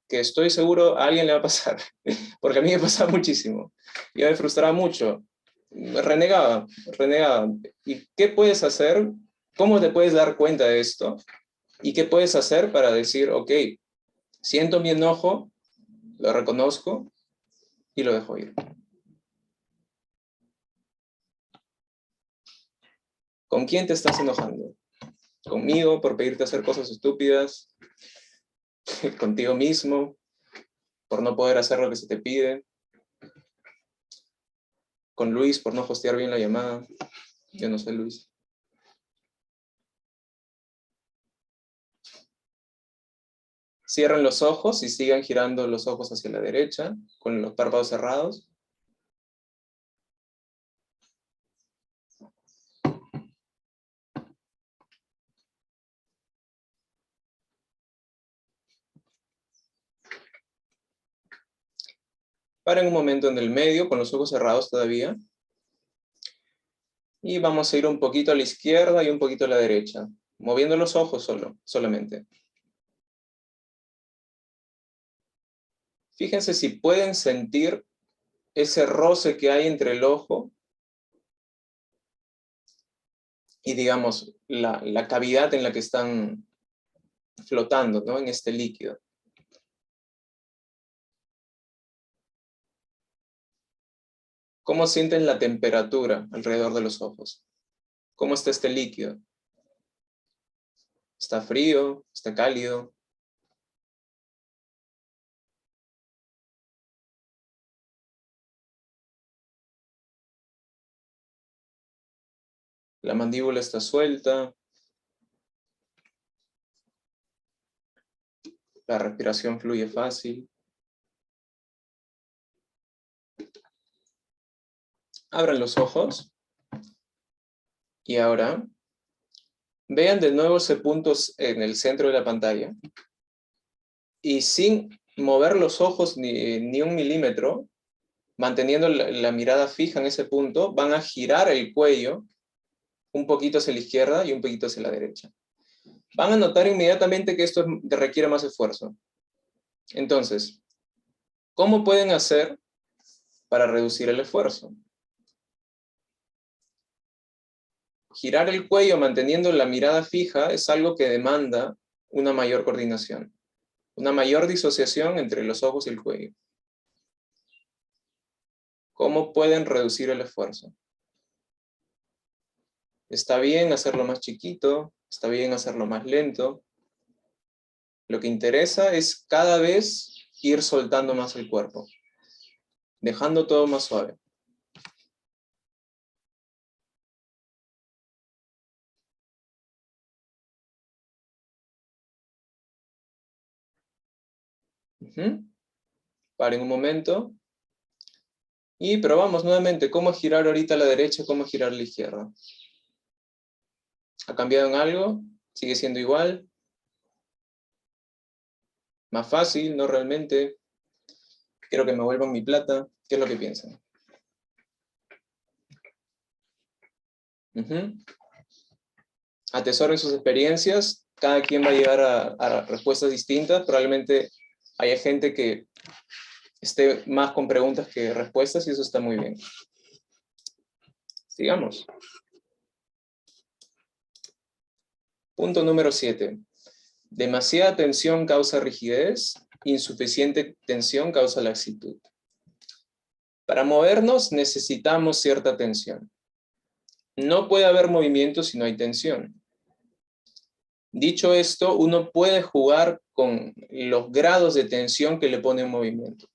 que estoy seguro a alguien le va a pasar, porque a mí me pasa muchísimo. Yo me frustraba mucho, renegaba. ¿Y qué puedes hacer? ¿Cómo te puedes dar cuenta de esto? ¿Y qué puedes hacer para decir, ok, siento mi enojo, lo reconozco y lo dejo ir? ¿Con quién te estás enojando? ¿Conmigo por pedirte hacer cosas estúpidas? ¿Contigo mismo por no poder hacer lo que se te pide? ¿Con Luis por no hostear bien la llamada? Yo no soy Luis. Cierren los ojos y sigan girando los ojos hacia la derecha con los párpados cerrados. Paren un momento en el medio con los ojos cerrados todavía. Y vamos a ir un poquito a la izquierda y un poquito a la derecha, moviendo los ojos solamente. Fíjense si pueden sentir ese roce que hay entre el ojo y, digamos, la cavidad en la que están flotando, ¿no? En este líquido. ¿Cómo sienten la temperatura alrededor de los ojos? ¿Cómo está este líquido? ¿Está frío? ¿Está cálido? La mandíbula está suelta. La respiración fluye fácil. Abran los ojos. Y ahora, vean de nuevo ese punto en el centro de la pantalla. Y sin mover los ojos ni un milímetro, manteniendo la mirada fija en ese punto, van a girar el cuello un poquito hacia la izquierda y un poquito hacia la derecha. Van a notar inmediatamente que esto requiere más esfuerzo. Entonces, ¿cómo pueden hacer para reducir el esfuerzo? Girar el cuello manteniendo la mirada fija es algo que demanda una mayor coordinación, una mayor disociación entre los ojos y el cuello. ¿Cómo pueden reducir el esfuerzo? Está bien hacerlo más chiquito, está bien hacerlo más lento. Lo que interesa es cada vez ir soltando más el cuerpo, dejando todo más suave. Paren un momento. Y probamos nuevamente cómo girar ahorita a la derecha, cómo girar a la izquierda. ¿Ha cambiado en algo? ¿Sigue siendo igual? ¿Más fácil? ¿No realmente? ¿Quiero que me vuelvan mi plata? ¿Qué es lo que piensan? Atesoren sus experiencias. Cada quien va a llegar a respuestas distintas. Probablemente haya gente que esté más con preguntas que respuestas y eso está muy bien. Sigamos. Punto número 7. Demasiada tensión causa rigidez, insuficiente tensión causa laxitud. Para movernos necesitamos cierta tensión. No puede haber movimiento si no hay tensión. Dicho esto, uno puede jugar con los grados de tensión que le pone un movimiento.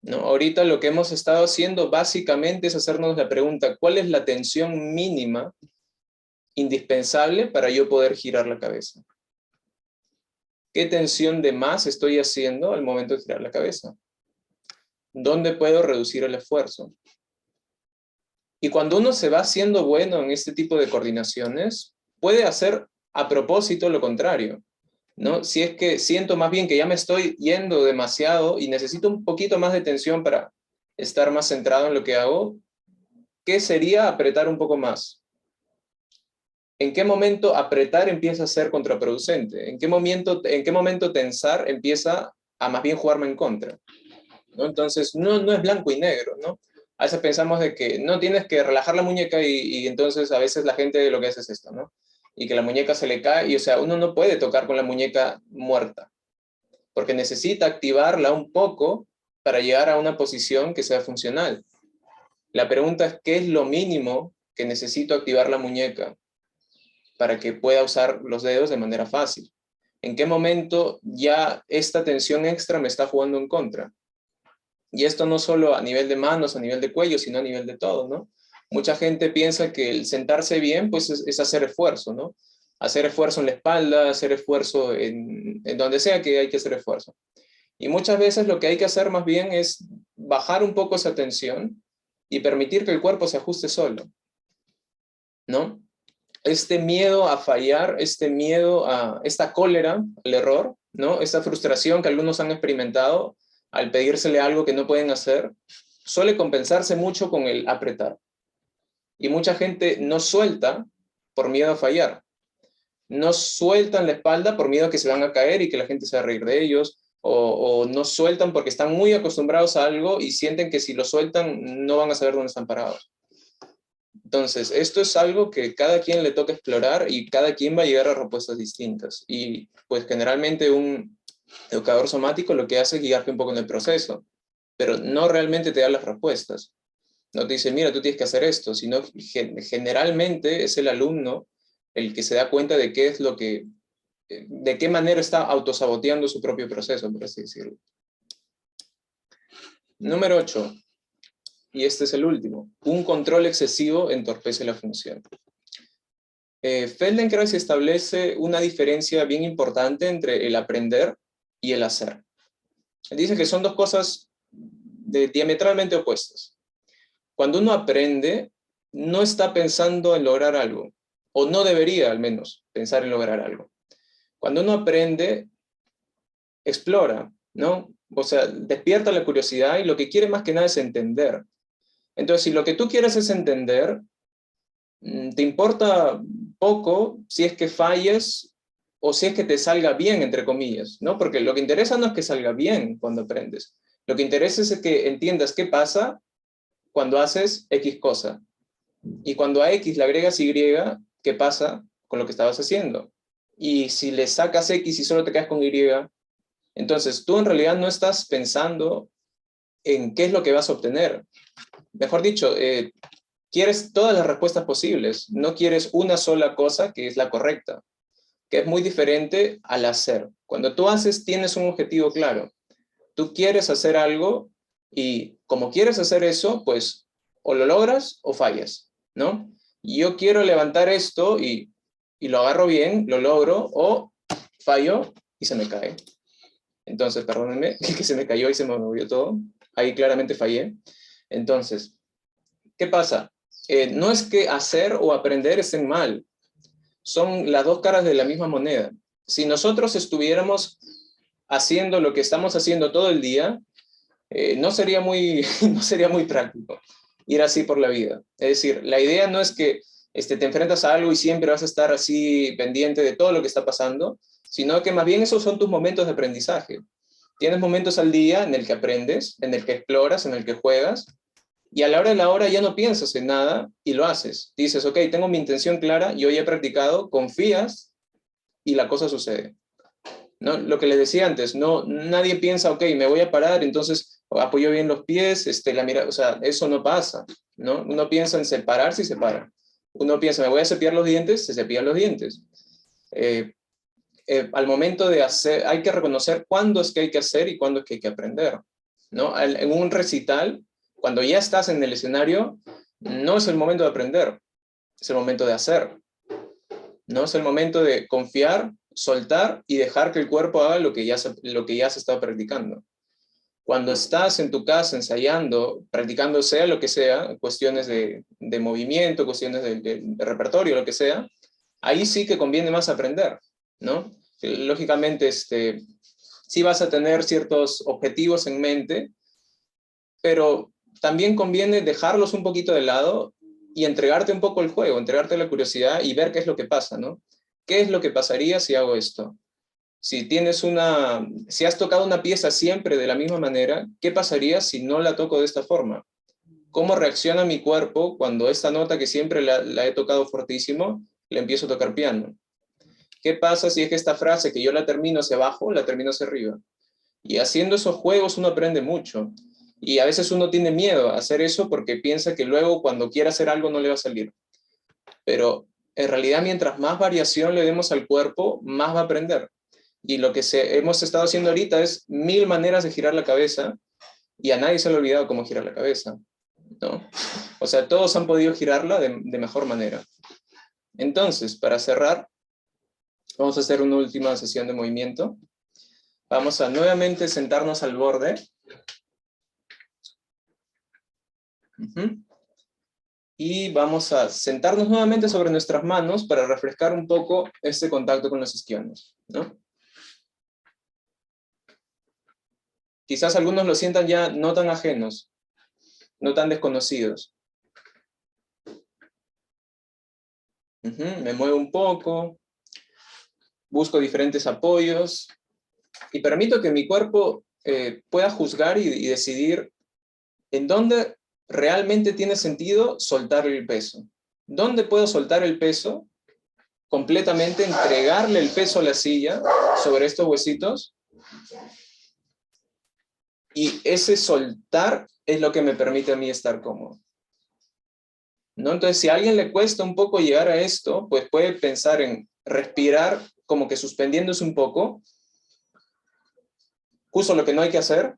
¿No? Ahorita lo que hemos estado haciendo básicamente es hacernos la pregunta, ¿cuál es la tensión mínima indispensable para yo poder girar la cabeza? ¿Qué tensión de más estoy haciendo al momento de girar la cabeza? ¿Dónde puedo reducir el esfuerzo? Y cuando uno se va haciendo bueno en este tipo de coordinaciones, puede hacer a propósito lo contrario, ¿no? Si es que siento más bien que ya me estoy yendo demasiado y necesito un poquito más de tensión para estar más centrado en lo que hago, ¿qué sería apretar un poco más? ¿En qué momento apretar empieza a ser contraproducente? ¿En qué momento tensar empieza a más bien jugarme en contra? ¿No? Entonces, no es blanco y negro, ¿no? A veces pensamos de que no tienes que relajar la muñeca y entonces a veces la gente lo que hace es esto, ¿no? Y que la muñeca se le cae y, o sea, uno no puede tocar con la muñeca muerta, porque necesita activarla un poco para llegar a una posición que sea funcional. La pregunta es, ¿qué es lo mínimo que necesito activar la muñeca para que pueda usar los dedos de manera fácil? ¿En qué momento ya esta tensión extra me está jugando en contra? Y esto no solo a nivel de manos, a nivel de cuello, sino a nivel de todo, ¿no? Mucha gente piensa que el sentarse bien, pues es hacer esfuerzo, ¿no? Hacer esfuerzo en la espalda, hacer esfuerzo en donde sea que hay que hacer esfuerzo. Y muchas veces lo que hay que hacer más bien es bajar un poco esa tensión y permitir que el cuerpo se ajuste solo, ¿no? Este miedo a fallar, este miedo a esta cólera, el error, ¿no? Esta frustración que algunos han experimentado al pedírsele algo que no pueden hacer, suele compensarse mucho con el apretar. Y mucha gente no suelta por miedo a fallar. No sueltan la espalda por miedo a que se van a caer y que la gente se va a reír de ellos, o no sueltan porque están muy acostumbrados a algo y sienten que si lo sueltan no van a saber dónde están parados. Entonces, esto es algo que cada quien le toca explorar y cada quien va a llegar a respuestas distintas. Y pues generalmente un educador somático lo que hace es guiarte un poco en el proceso, pero no realmente te da las respuestas. No te dice, mira, tú tienes que hacer esto, sino generalmente es el alumno el que se da cuenta de qué es lo que, de qué manera está autosaboteando su propio proceso, por así decirlo. Número 8. Y este es el último. Un control excesivo entorpece la función. Feldenkrais establece una diferencia bien importante entre el aprender y el hacer. Él dice que son dos cosas diametralmente opuestas. Cuando uno aprende, no está pensando en lograr algo, o no debería al menos pensar en lograr algo. Cuando uno aprende, explora, ¿no? O sea, despierta la curiosidad y lo que quiere más que nada es entender. Entonces, si lo que tú quieres es entender, te importa poco si es que falles o si es que te salga bien, entre comillas, ¿no? Porque lo que interesa no es que salga bien cuando aprendes. Lo que interesa es que entiendas qué pasa cuando haces X cosa. Y cuando a X le agregas Y, ¿qué pasa con lo que estabas haciendo? Y si le sacas X y solo te quedas con Y, entonces tú en realidad no estás pensando en qué es lo que vas a obtener. Mejor dicho, quieres todas las respuestas posibles, no quieres una sola cosa que es la correcta. que es muy diferente al hacer. Cuando tú haces, tienes un objetivo claro. Tú quieres hacer algo y como quieres hacer eso, pues o lo logras o fallas, ¿no? Y yo quiero levantar esto y lo agarro bien, lo logro, o fallo y se me cae. Entonces, perdónenme, que se me cayó y se me movió todo. Ahí claramente fallé. Entonces, ¿qué pasa? No es que hacer o aprender estén mal. Son las dos caras de la misma moneda. Si nosotros estuviéramos haciendo lo que estamos haciendo todo el día, no sería muy, no sería muy práctico ir así por la vida. Es decir, la idea no es que te enfrentas a algo y siempre vas a estar así pendiente de todo lo que está pasando, sino que más bien esos son tus momentos de aprendizaje. Tienes momentos al día en el que aprendes, en el que exploras, en el que juegas, y a la hora de la hora ya no piensas en nada y lo haces. Dices, ok, tengo mi intención clara, yo ya he practicado, confías y la cosa sucede. ¿No? Lo que les decía antes, no, nadie piensa, ok, me voy a parar, entonces apoyo bien los pies, la mira, o sea, eso no pasa, ¿no? Uno piensa en separarse y se para. Uno piensa, me voy a cepillar los dientes, se cepillan los dientes. Al momento de hacer, hay que reconocer cuándo es que hay que hacer y cuándo es que hay que aprender, ¿no? En un recital, cuando ya estás en el escenario, no es el momento de aprender, es el momento de hacer, ¿no? Es el momento de confiar, soltar y dejar que el cuerpo haga lo que ya se está practicando. Cuando estás en tu casa ensayando, practicando sea lo que sea, cuestiones de movimiento, cuestiones de repertorio, lo que sea, ahí sí que conviene más aprender, ¿no? Lógicamente, sí vas a tener ciertos objetivos en mente, pero también conviene dejarlos un poquito de lado y entregarte un poco el juego, entregarte la curiosidad y ver qué es lo que pasa, ¿no? ¿Qué es lo que pasaría si hago esto? Si has tocado una pieza siempre de la misma manera, ¿qué pasaría si no la toco de esta forma? ¿Cómo reacciona mi cuerpo cuando esta nota que siempre la he tocado fortísimo, la empiezo a tocar piano? ¿Qué pasa si es que esta frase que yo la termino hacia abajo, la termino hacia arriba? Y haciendo esos juegos uno aprende mucho. Y a veces uno tiene miedo a hacer eso porque piensa que luego cuando quiera hacer algo no le va a salir. Pero en realidad mientras más variación le demos al cuerpo, más va a aprender. Y lo que hemos estado haciendo ahorita es 1000 maneras de girar la cabeza y a nadie se le ha olvidado cómo girar la cabeza, ¿no? O sea, todos han podido girarla de mejor manera. Entonces, para cerrar, vamos a hacer una última sesión de movimiento. Vamos a nuevamente sentarnos al borde. Y vamos a sentarnos nuevamente sobre nuestras manos para refrescar un poco este contacto con los isquiones, ¿no? Quizás algunos lo sientan ya no tan ajenos, no tan desconocidos. Me muevo un poco, busco diferentes apoyos y permito que mi cuerpo pueda juzgar y decidir en dónde realmente tiene sentido soltar el peso. ¿Dónde puedo soltar el peso completamente, entregarle el peso a la silla sobre estos huesitos? Y ese soltar es lo que me permite a mí estar cómodo, ¿no? Entonces, si a alguien le cuesta un poco llegar a esto, pues puede pensar en respirar como que suspendiéndose un poco, justo lo que no hay que hacer,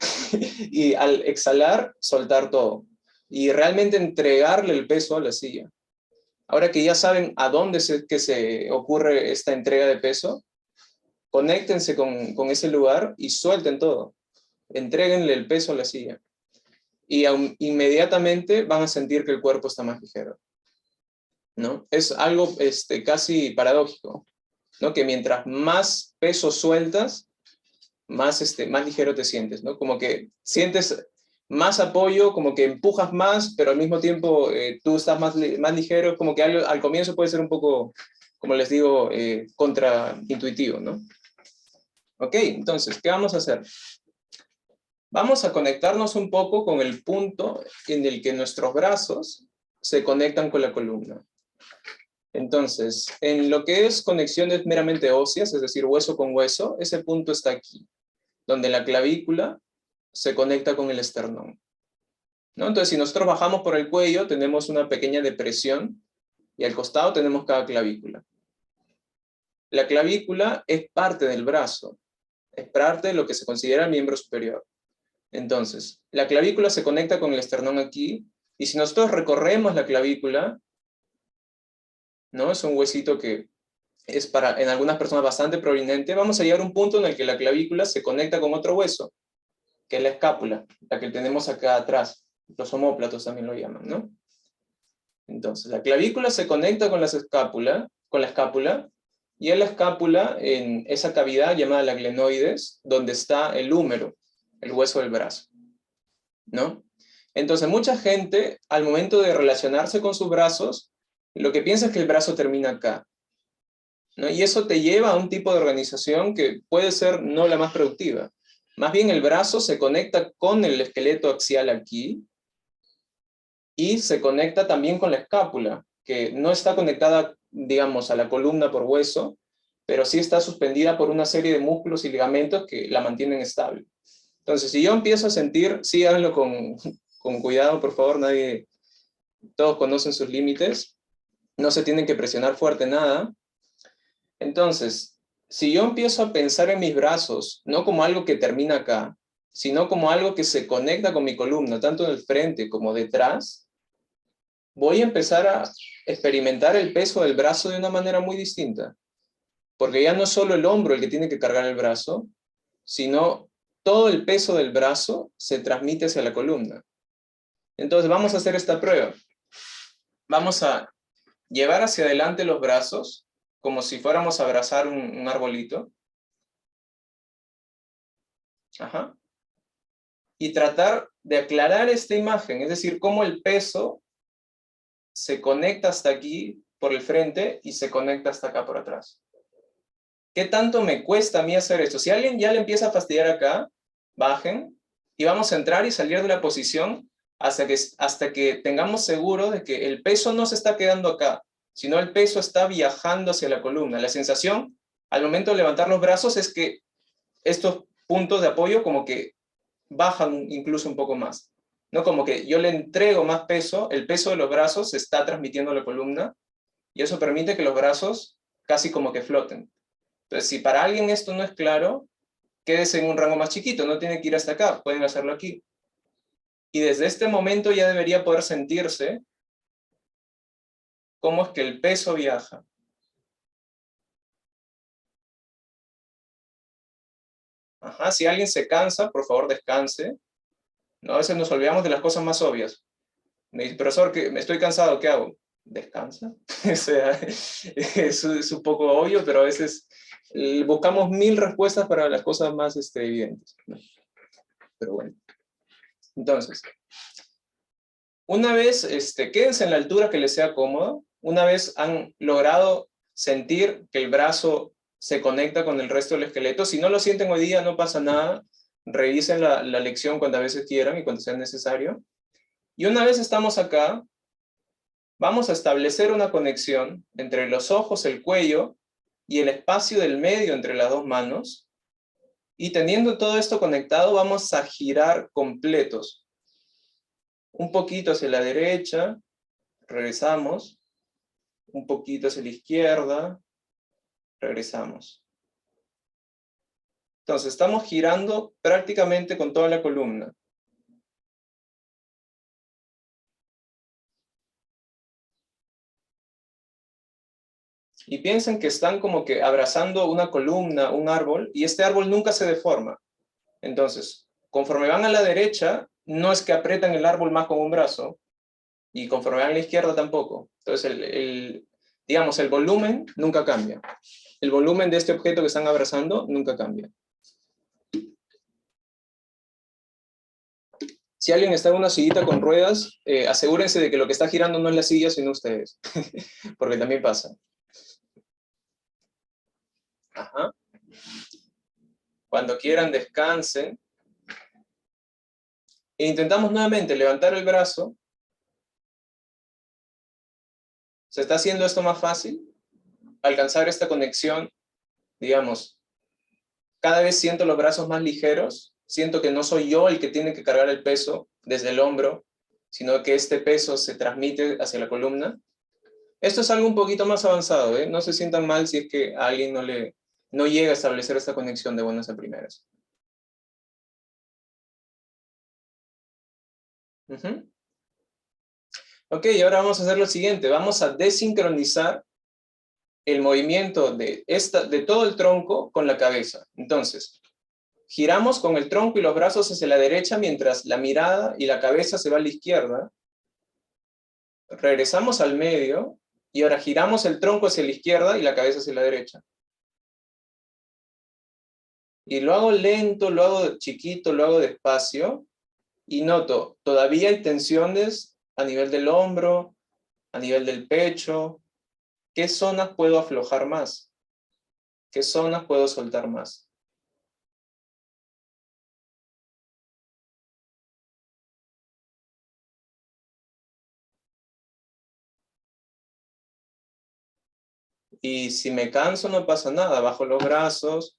y al exhalar, soltar todo. Y realmente entregarle el peso a la silla. Ahora que ya saben a dónde se ocurre esta entrega de peso, conéctense con ese lugar y suelten todo. Entréguenle el peso a la silla. Y inmediatamente van a sentir que el cuerpo está más ligero, ¿no? Es algo casi paradójico, ¿no? Que mientras más peso sueltas, más ligero te sientes, ¿no? Como que sientes más apoyo, como que empujas más, pero al mismo tiempo tú estás más ligero, como que al comienzo puede ser un poco, como les digo, contraintuitivo, ¿no? Ok, entonces, ¿qué vamos a hacer? Vamos a conectarnos un poco con el punto en el que nuestros brazos se conectan con la columna. Entonces, en lo que es conexiones meramente óseas, es decir, hueso con hueso, ese punto está aquí, donde la clavícula se conecta con el esternón, ¿no? Entonces, si nosotros bajamos por el cuello, tenemos una pequeña depresión y al costado tenemos cada clavícula. la clavícula es parte del brazo, es parte de lo que se considera el miembro superior. Entonces, la clavícula se conecta con el esternón aquí, y si nosotros recorremos la clavícula, ¿no? Es un huesito que es en algunas personas bastante prominente, vamos a llegar a un punto en el que la clavícula se conecta con otro hueso, que es la escápula, la que tenemos acá atrás. Los omóplatos también lo llaman, ¿no? Entonces, la clavícula se conecta con la escápula, y en la escápula, en esa cavidad llamada la glenoides, donde está el húmero, el hueso del brazo, ¿no? Entonces, mucha gente, al momento de relacionarse con sus brazos, lo que piensa es que el brazo termina acá, ¿no? Y eso te lleva a un tipo de organización que puede ser no la más productiva. Más bien el brazo se conecta con el esqueleto axial aquí, y se conecta también con la escápula, que no está conectada, digamos, a la columna por hueso, pero sí está suspendida por una serie de músculos y ligamentos que la mantienen estable. Entonces, si yo empiezo a sentir, sí, háganlo con cuidado, por favor, todos conocen sus límites, no se tienen que presionar fuerte nada. Entonces, si yo empiezo a pensar en mis brazos, no como algo que termina acá, sino como algo que se conecta con mi columna, tanto en el frente como detrás, voy a empezar a experimentar el peso del brazo de una manera muy distinta. Porque ya no es solo el hombro el que tiene que cargar el brazo, sino todo el peso del brazo se transmite hacia la columna. Entonces vamos a hacer esta prueba. Vamos a llevar hacia adelante los brazos, como si fuéramos a abrazar un arbolito. Ajá. Y tratar de aclarar esta imagen, es decir, cómo el peso se conecta hasta aquí por el frente y se conecta hasta acá por atrás. ¿Qué tanto me cuesta a mí hacer esto? Si alguien ya le empieza a fastidiar acá, bajen y vamos a entrar y salir de la posición hasta que tengamos seguro de que el peso no se está quedando acá, sino el peso está viajando hacia la columna. La sensación al momento de levantar los brazos es que estos puntos de apoyo como que bajan incluso un poco más, ¿no? Como que yo le entrego más peso, el peso de los brazos se está transmitiendo a la columna, y eso permite que los brazos casi como que floten. Entonces, si para alguien esto no es claro, quédese en un rango más chiquito, no tiene que ir hasta acá, pueden hacerlo aquí. Y desde este momento ya debería poder sentirse cómo es que el peso viaja. Ajá, si alguien se cansa, por favor descanse. ¿No? A veces nos olvidamos de las cosas más obvias. Me dice, profesor, que me estoy cansado, ¿qué hago? Descansa. O sea, es un poco obvio, pero a veces buscamos 1000 respuestas para las cosas más evidentes, ¿no? Pero bueno. Entonces, una vez, quédense en la altura que les sea cómodo. Una vez han logrado sentir que el brazo se conecta con el resto del esqueleto, si no lo sienten hoy día, no pasa nada. Revisen la lección cuantas veces quieran y cuando sea necesario. Y una vez estamos acá, vamos a establecer una conexión entre los ojos, el cuello y el espacio del medio entre las dos manos. Y teniendo todo esto conectado, vamos a girar completos. Un poquito hacia la derecha, regresamos. Un poquito hacia la izquierda, regresamos. Entonces, estamos girando prácticamente con toda la columna. Y piensen que están como que abrazando una columna, un árbol, y este árbol nunca se deforma. Entonces, conforme van a la derecha, no es que aprietan el árbol más con un brazo, y conforme van a la izquierda tampoco. Entonces, digamos, el volumen nunca cambia. El volumen de este objeto que están abrazando nunca cambia. Si alguien está en una sillita con ruedas, asegúrense de que lo que está girando no es la silla, sino ustedes. Porque también pasa. Ajá. Cuando quieran, descansen. E intentamos nuevamente levantar el brazo. ¿Se está haciendo esto más fácil? Alcanzar esta conexión, digamos, cada vez siento los brazos más ligeros, siento que no soy yo el que tiene que cargar el peso desde el hombro, sino que este peso se transmite hacia la columna. Esto es algo un poquito más avanzado, ¿eh? No se sientan mal si es que a alguien no llega a establecer esta conexión de buenas a primeras. Ujú. Ok, ahora vamos a hacer lo siguiente. Vamos a desincronizar el movimiento de todo el tronco con la cabeza. Entonces, giramos con el tronco y los brazos hacia la derecha mientras la mirada y la cabeza se va a la izquierda. Regresamos al medio y ahora giramos el tronco hacia la izquierda y la cabeza hacia la derecha. Y lo hago lento, lo hago chiquito, lo hago despacio y noto, todavía hay tensiones a nivel del hombro, a nivel del pecho. ¿Qué zonas puedo aflojar más? ¿Qué zonas puedo soltar más? Y si me canso no pasa nada, bajo los brazos,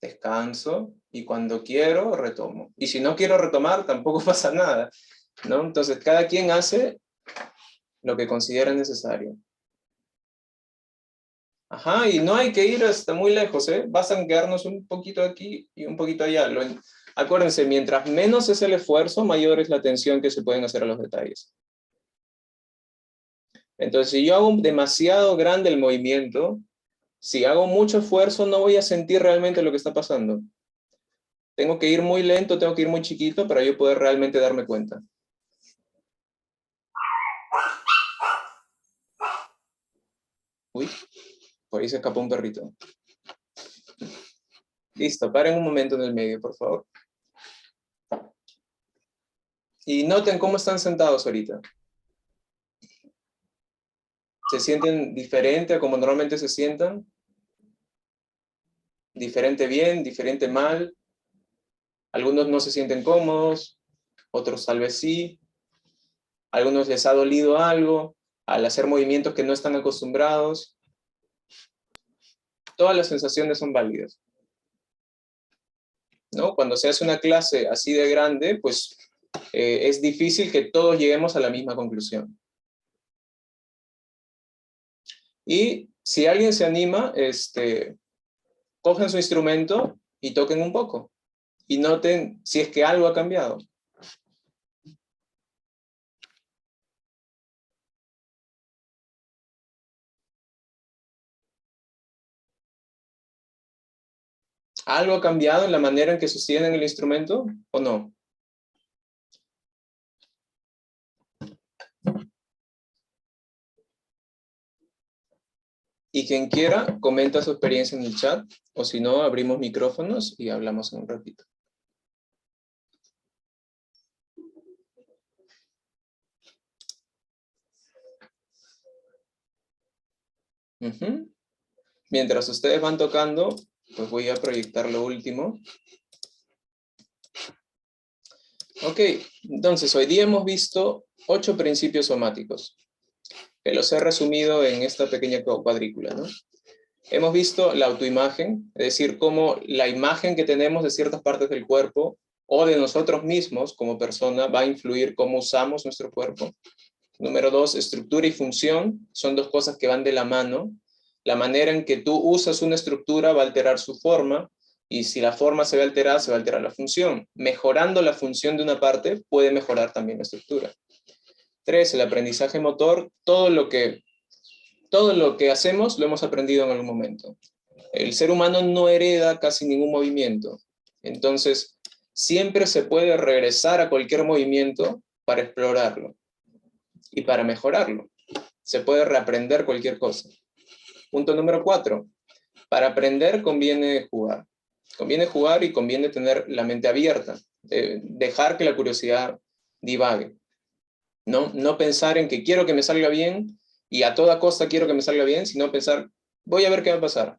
descanso y cuando quiero retomo. Y si no quiero retomar tampoco pasa nada, ¿no? Entonces cada quien hace lo que considera necesario. Ajá, y no hay que ir hasta muy lejos, ¿eh? Bastan quedarnos un poquito aquí y un poquito allá. Acuérdense, mientras menos es el esfuerzo, mayor es la atención que se pueden hacer a los detalles. Entonces, si yo hago demasiado grande el movimiento, si hago mucho esfuerzo, no voy a sentir realmente lo que está pasando. Tengo que ir muy lento, tengo que ir muy chiquito para yo poder realmente darme cuenta. Uy, por ahí se escapó un perrito. Listo, paren un momento en el medio, por favor. Y noten cómo están sentados ahorita. ¿Se sienten diferente a como normalmente se sientan? ¿Diferente bien, diferente mal? Algunos no se sienten cómodos, otros tal vez sí. Algunos les ha dolido algo al hacer movimientos que no están acostumbrados. Todas las sensaciones son válidas, ¿no? Cuando se hace una clase así de grande, pues es difícil que todos lleguemos a la misma conclusión. Y si alguien se anima, cogen su instrumento y toquen un poco. Y noten si es que algo ha cambiado. ¿Algo ha cambiado en la manera en que sostienen el instrumento o no? Y quien quiera, comenta su experiencia en el chat, o si no, abrimos micrófonos y hablamos en un ratito. Uh-huh. Mientras ustedes van tocando, pues voy a proyectar lo último. Ok, entonces hoy día hemos visto 8 principios somáticos, que los he resumido en esta pequeña cuadrícula, ¿no? Hemos visto la autoimagen, es decir, cómo la imagen que tenemos de ciertas partes del cuerpo o de nosotros mismos como persona va a influir cómo usamos nuestro cuerpo. Número 2, estructura y función son 2 cosas que van de la mano. La manera en que tú usas una estructura va a alterar su forma, y si la forma se ve alterada, se va a alterar la función. Mejorando la función de una parte, puede mejorar también la estructura. 3, el aprendizaje motor, todo lo que hacemos lo hemos aprendido en algún momento. El ser humano no hereda casi ningún movimiento. Entonces, siempre se puede regresar a cualquier movimiento para explorarlo y para mejorarlo. Se puede reaprender cualquier cosa. Punto número 4. Para aprender conviene jugar. Conviene jugar y conviene tener la mente abierta. Dejar que la curiosidad divague. No pensar en que quiero que me salga bien y a toda costa quiero que me salga bien, sino pensar, voy a ver qué va a pasar.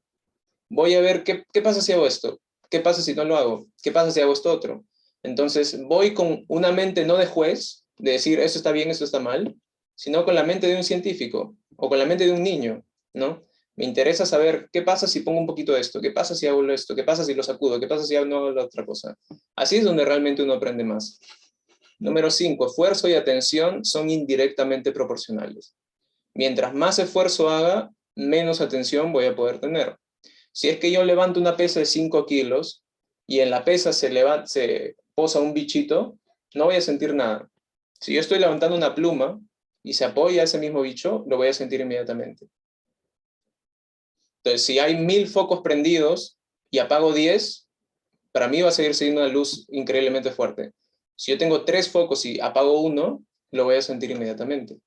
Voy a ver qué pasa si hago esto. ¿Qué pasa si no lo hago? ¿Qué pasa si hago esto otro? Entonces voy con una mente no de juez, de decir esto está bien, esto está mal, sino con la mente de un científico o con la mente de un niño, ¿no? Me interesa saber qué pasa si pongo un poquito de esto, qué pasa si hago esto, qué pasa si lo sacudo, qué pasa si hago no, la otra cosa. Así es donde realmente uno aprende más. Número 5, esfuerzo y atención son indirectamente proporcionales. Mientras más esfuerzo haga, menos atención voy a poder tener. Si es que yo levanto una pesa de 5 kilos y en la pesa se posa un bichito, no voy a sentir nada. Si yo estoy levantando una pluma y se apoya ese mismo bicho, lo voy a sentir inmediatamente. Entonces, si hay 1000 focos prendidos y apago 10, para mí va a seguir siendo una luz increíblemente fuerte. Si yo tengo 3 focos y apago uno, lo voy a sentir inmediatamente.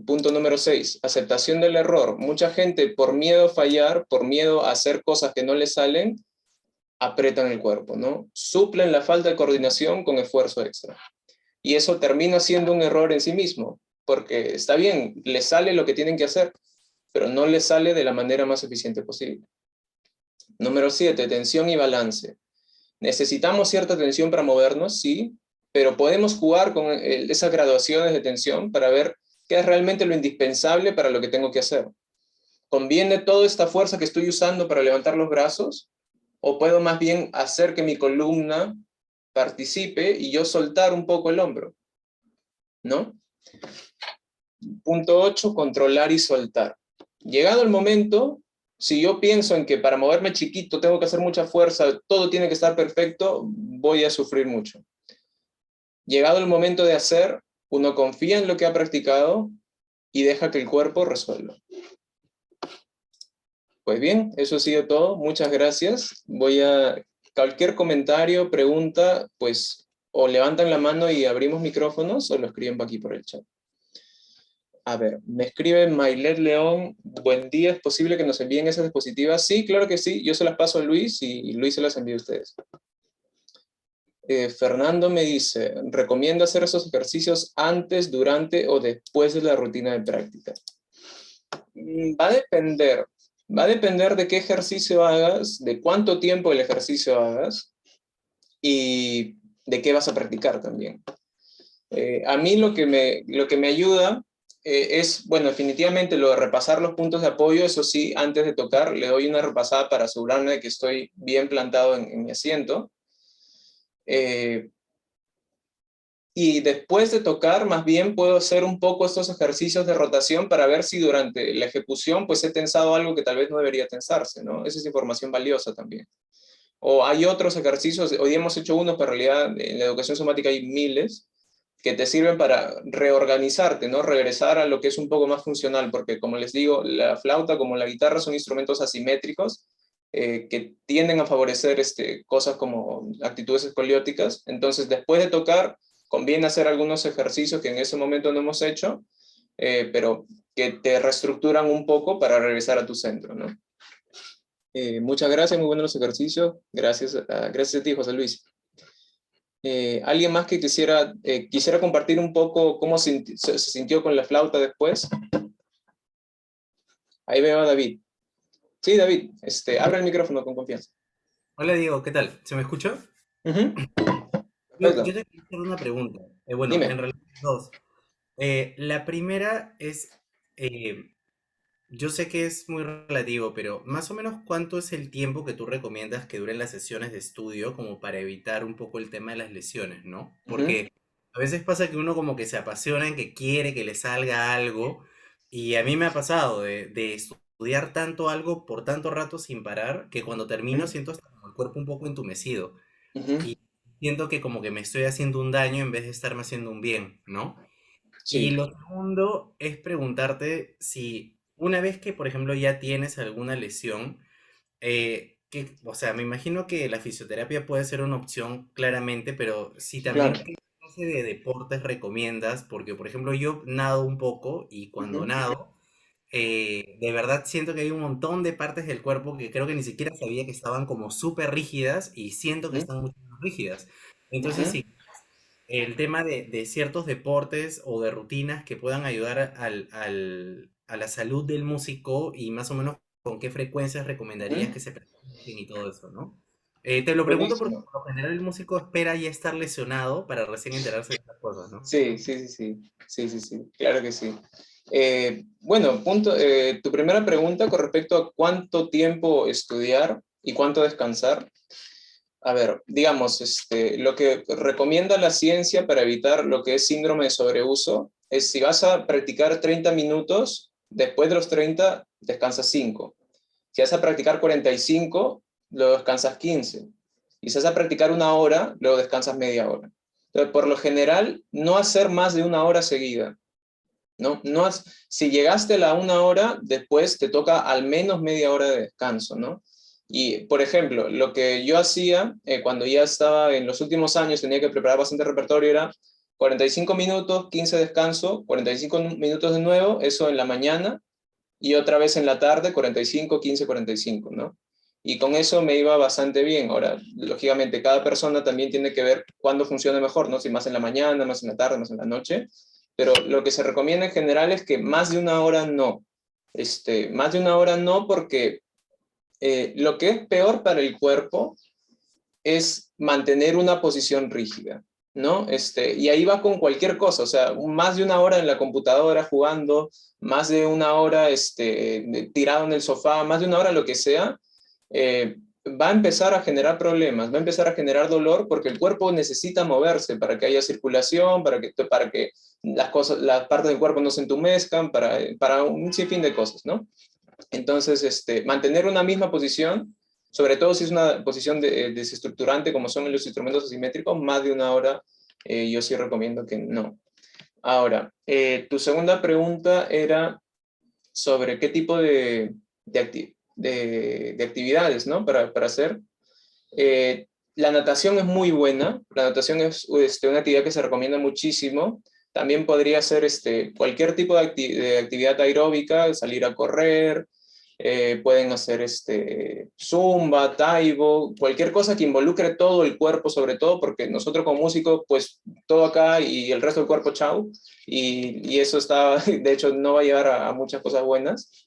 Punto número 6, aceptación del error. Mucha gente, por miedo a fallar, por miedo a hacer cosas que no les salen, aprietan el cuerpo, ¿no? Suplen la falta de coordinación con esfuerzo extra. Y eso termina siendo un error en sí mismo, porque está bien, les sale lo que tienen que hacer, pero no les sale de la manera más eficiente posible. Número 7, tensión y balance. ¿Necesitamos cierta tensión para movernos? Sí, pero podemos jugar con esas graduaciones de tensión para ver qué es realmente lo indispensable para lo que tengo que hacer. ¿Conviene toda esta fuerza que estoy usando para levantar los brazos? ¿O puedo más bien hacer que mi columna participe y yo soltar un poco el hombro? ¿No? Punto 8, controlar y soltar. Llegado el momento, si yo pienso en que para moverme chiquito tengo que hacer mucha fuerza, todo tiene que estar perfecto, voy a sufrir mucho. Llegado el momento de hacer, uno confía en lo que ha practicado y deja que el cuerpo resuelva. Pues bien, eso ha sido todo. Muchas gracias. Cualquier comentario, pregunta, pues o levantan la mano y abrimos micrófonos o lo escriben aquí por el chat. A ver, me escribe Mailet León, buen día, ¿es posible que nos envíen esas diapositivas? Sí, claro que sí, yo se las paso a Luis y Luis se las envía a ustedes. Fernando me dice, recomiendo hacer esos ejercicios antes, durante o después de la rutina de práctica. Va a depender de qué ejercicio hagas, de cuánto tiempo el ejercicio hagas y de qué vas a practicar también. A mí lo que me ayuda es, bueno, definitivamente lo de repasar los puntos de apoyo, eso sí, antes de tocar, le doy una repasada para asegurarme de que estoy bien plantado en mi asiento. Y después de tocar, más bien puedo hacer un poco estos ejercicios de rotación para ver si durante la ejecución pues he tensado algo que tal vez no debería tensarse, ¿no? Esa es información valiosa también. O hay otros ejercicios, hoy hemos hecho uno, pero en realidad en la educación somática hay miles, que te sirven para reorganizarte, ¿no? Regresar a lo que es un poco más funcional, porque como les digo, la flauta como la guitarra son instrumentos asimétricos que tienden a favorecer cosas como actitudes escolióticas. Entonces, después de tocar, conviene hacer algunos ejercicios que en ese momento no hemos hecho, pero que te reestructuran un poco para regresar a tu centro, ¿no? Muchas gracias, muy buenos los ejercicios. Gracias a ti, José Luis. ¿Alguien más que quisiera compartir un poco cómo se sintió con la flauta después? Ahí veo a David. Sí, David, abre el micrófono con confianza. Hola Diego, ¿qué tal? ¿Se me escucha? Ujú. Yo Perfecto. te quiero hacer una pregunta. Bueno, en Dime. realidad dos. La primera es, eh, yo sé que es muy relativo, pero más o menos ¿cuánto es el tiempo que tú recomiendas que duren las sesiones de estudio como para evitar un poco el tema de las lesiones, ¿no? Ujú. Porque a veces pasa que uno como que se apasiona en que quiere que le salga algo y a mí me ha pasado de estudiar tanto algo por tanto rato sin parar que cuando termino Ujú. siento hasta como el cuerpo un poco entumecido. Ujú. Y siento que como que me estoy haciendo un daño en vez de estarme haciendo un bien, ¿no? Y Sí. lo segundo es preguntarte si una vez que, por ejemplo, ya tienes alguna lesión, o sea, me imagino que la fisioterapia puede ser una opción claramente, pero si Claro. también qué clase de deportes recomiendas, porque, por ejemplo, yo nado un poco y cuando Ujú. nado, de verdad siento que hay un montón de partes del cuerpo que creo que ni siquiera sabía que estaban como súper rígidas y siento que Ujú. están mucho más rígidas. Entonces, Ujú. sí, el tema de ciertos deportes o de rutinas que puedan ayudar a la salud del músico y más o menos con qué frecuencias recomendarías Ujú. que se practiquen y todo eso, ¿no? Te lo pregunto porque Buenísimo. por lo general el músico espera ya estar lesionado para recién enterarse de estas cosas, ¿no? Sí, sí, sí, sí. Sí, sí, sí. Claro que sí. Bueno, tu primera pregunta con respecto a cuánto tiempo estudiar y cuánto descansar. A ver, digamos, lo que recomienda la ciencia para evitar lo que es síndrome de sobreuso es si vas a practicar 30 minutos, después de los 30 descansas 5. Si vas a practicar 45, luego descansas 15. Y si vas a practicar una hora, luego descansas media hora. Entonces, por lo general, no hacer más de una hora seguida. ¿No? Si llegaste a la una hora, después te toca al menos media hora de descanso, ¿no? Y, por ejemplo, lo que yo hacía cuando ya estaba en los últimos años, tenía que preparar bastante repertorio, era 45 minutos, 15 descanso, 45 minutos de nuevo, eso en la mañana, y otra vez en la tarde, 45, 15, 45, ¿no? Y con eso me iba bastante bien. Ahora, lógicamente, cada persona también tiene que ver cuándo funciona mejor, ¿no? Si más en la mañana, más en la tarde, más en la noche. Pero lo que se recomienda en general es que más de una hora no. Más de una hora no, porque lo que es peor para el cuerpo es mantener una posición rígida, ¿no? Y ahí va con cualquier cosa, o sea, más de una hora en la computadora jugando, más de una hora tirado en el sofá, más de una hora lo que sea, va a empezar a generar problemas, va a empezar a generar dolor porque el cuerpo necesita moverse para que haya circulación, para que las partes del cuerpo no se entumezcan, para un sinfín de cosas, ¿no? Entonces, mantener una misma posición, sobre todo si es una posición desestructurante como son los instrumentos asimétricos, más de una hora, yo sí recomiendo que no. Ahora, tu segunda pregunta era sobre qué tipo de actividades, ¿no? Para hacer. La natación es muy buena, la natación es una actividad que se recomienda muchísimo. También podría ser cualquier tipo de actividad aeróbica, salir a correr, pueden hacer zumba, taibo, cualquier cosa que involucre todo el cuerpo, sobre todo, porque nosotros como músicos, pues todo acá y el resto del cuerpo, chau, y eso está, de hecho, no va a llevar a muchas cosas buenas.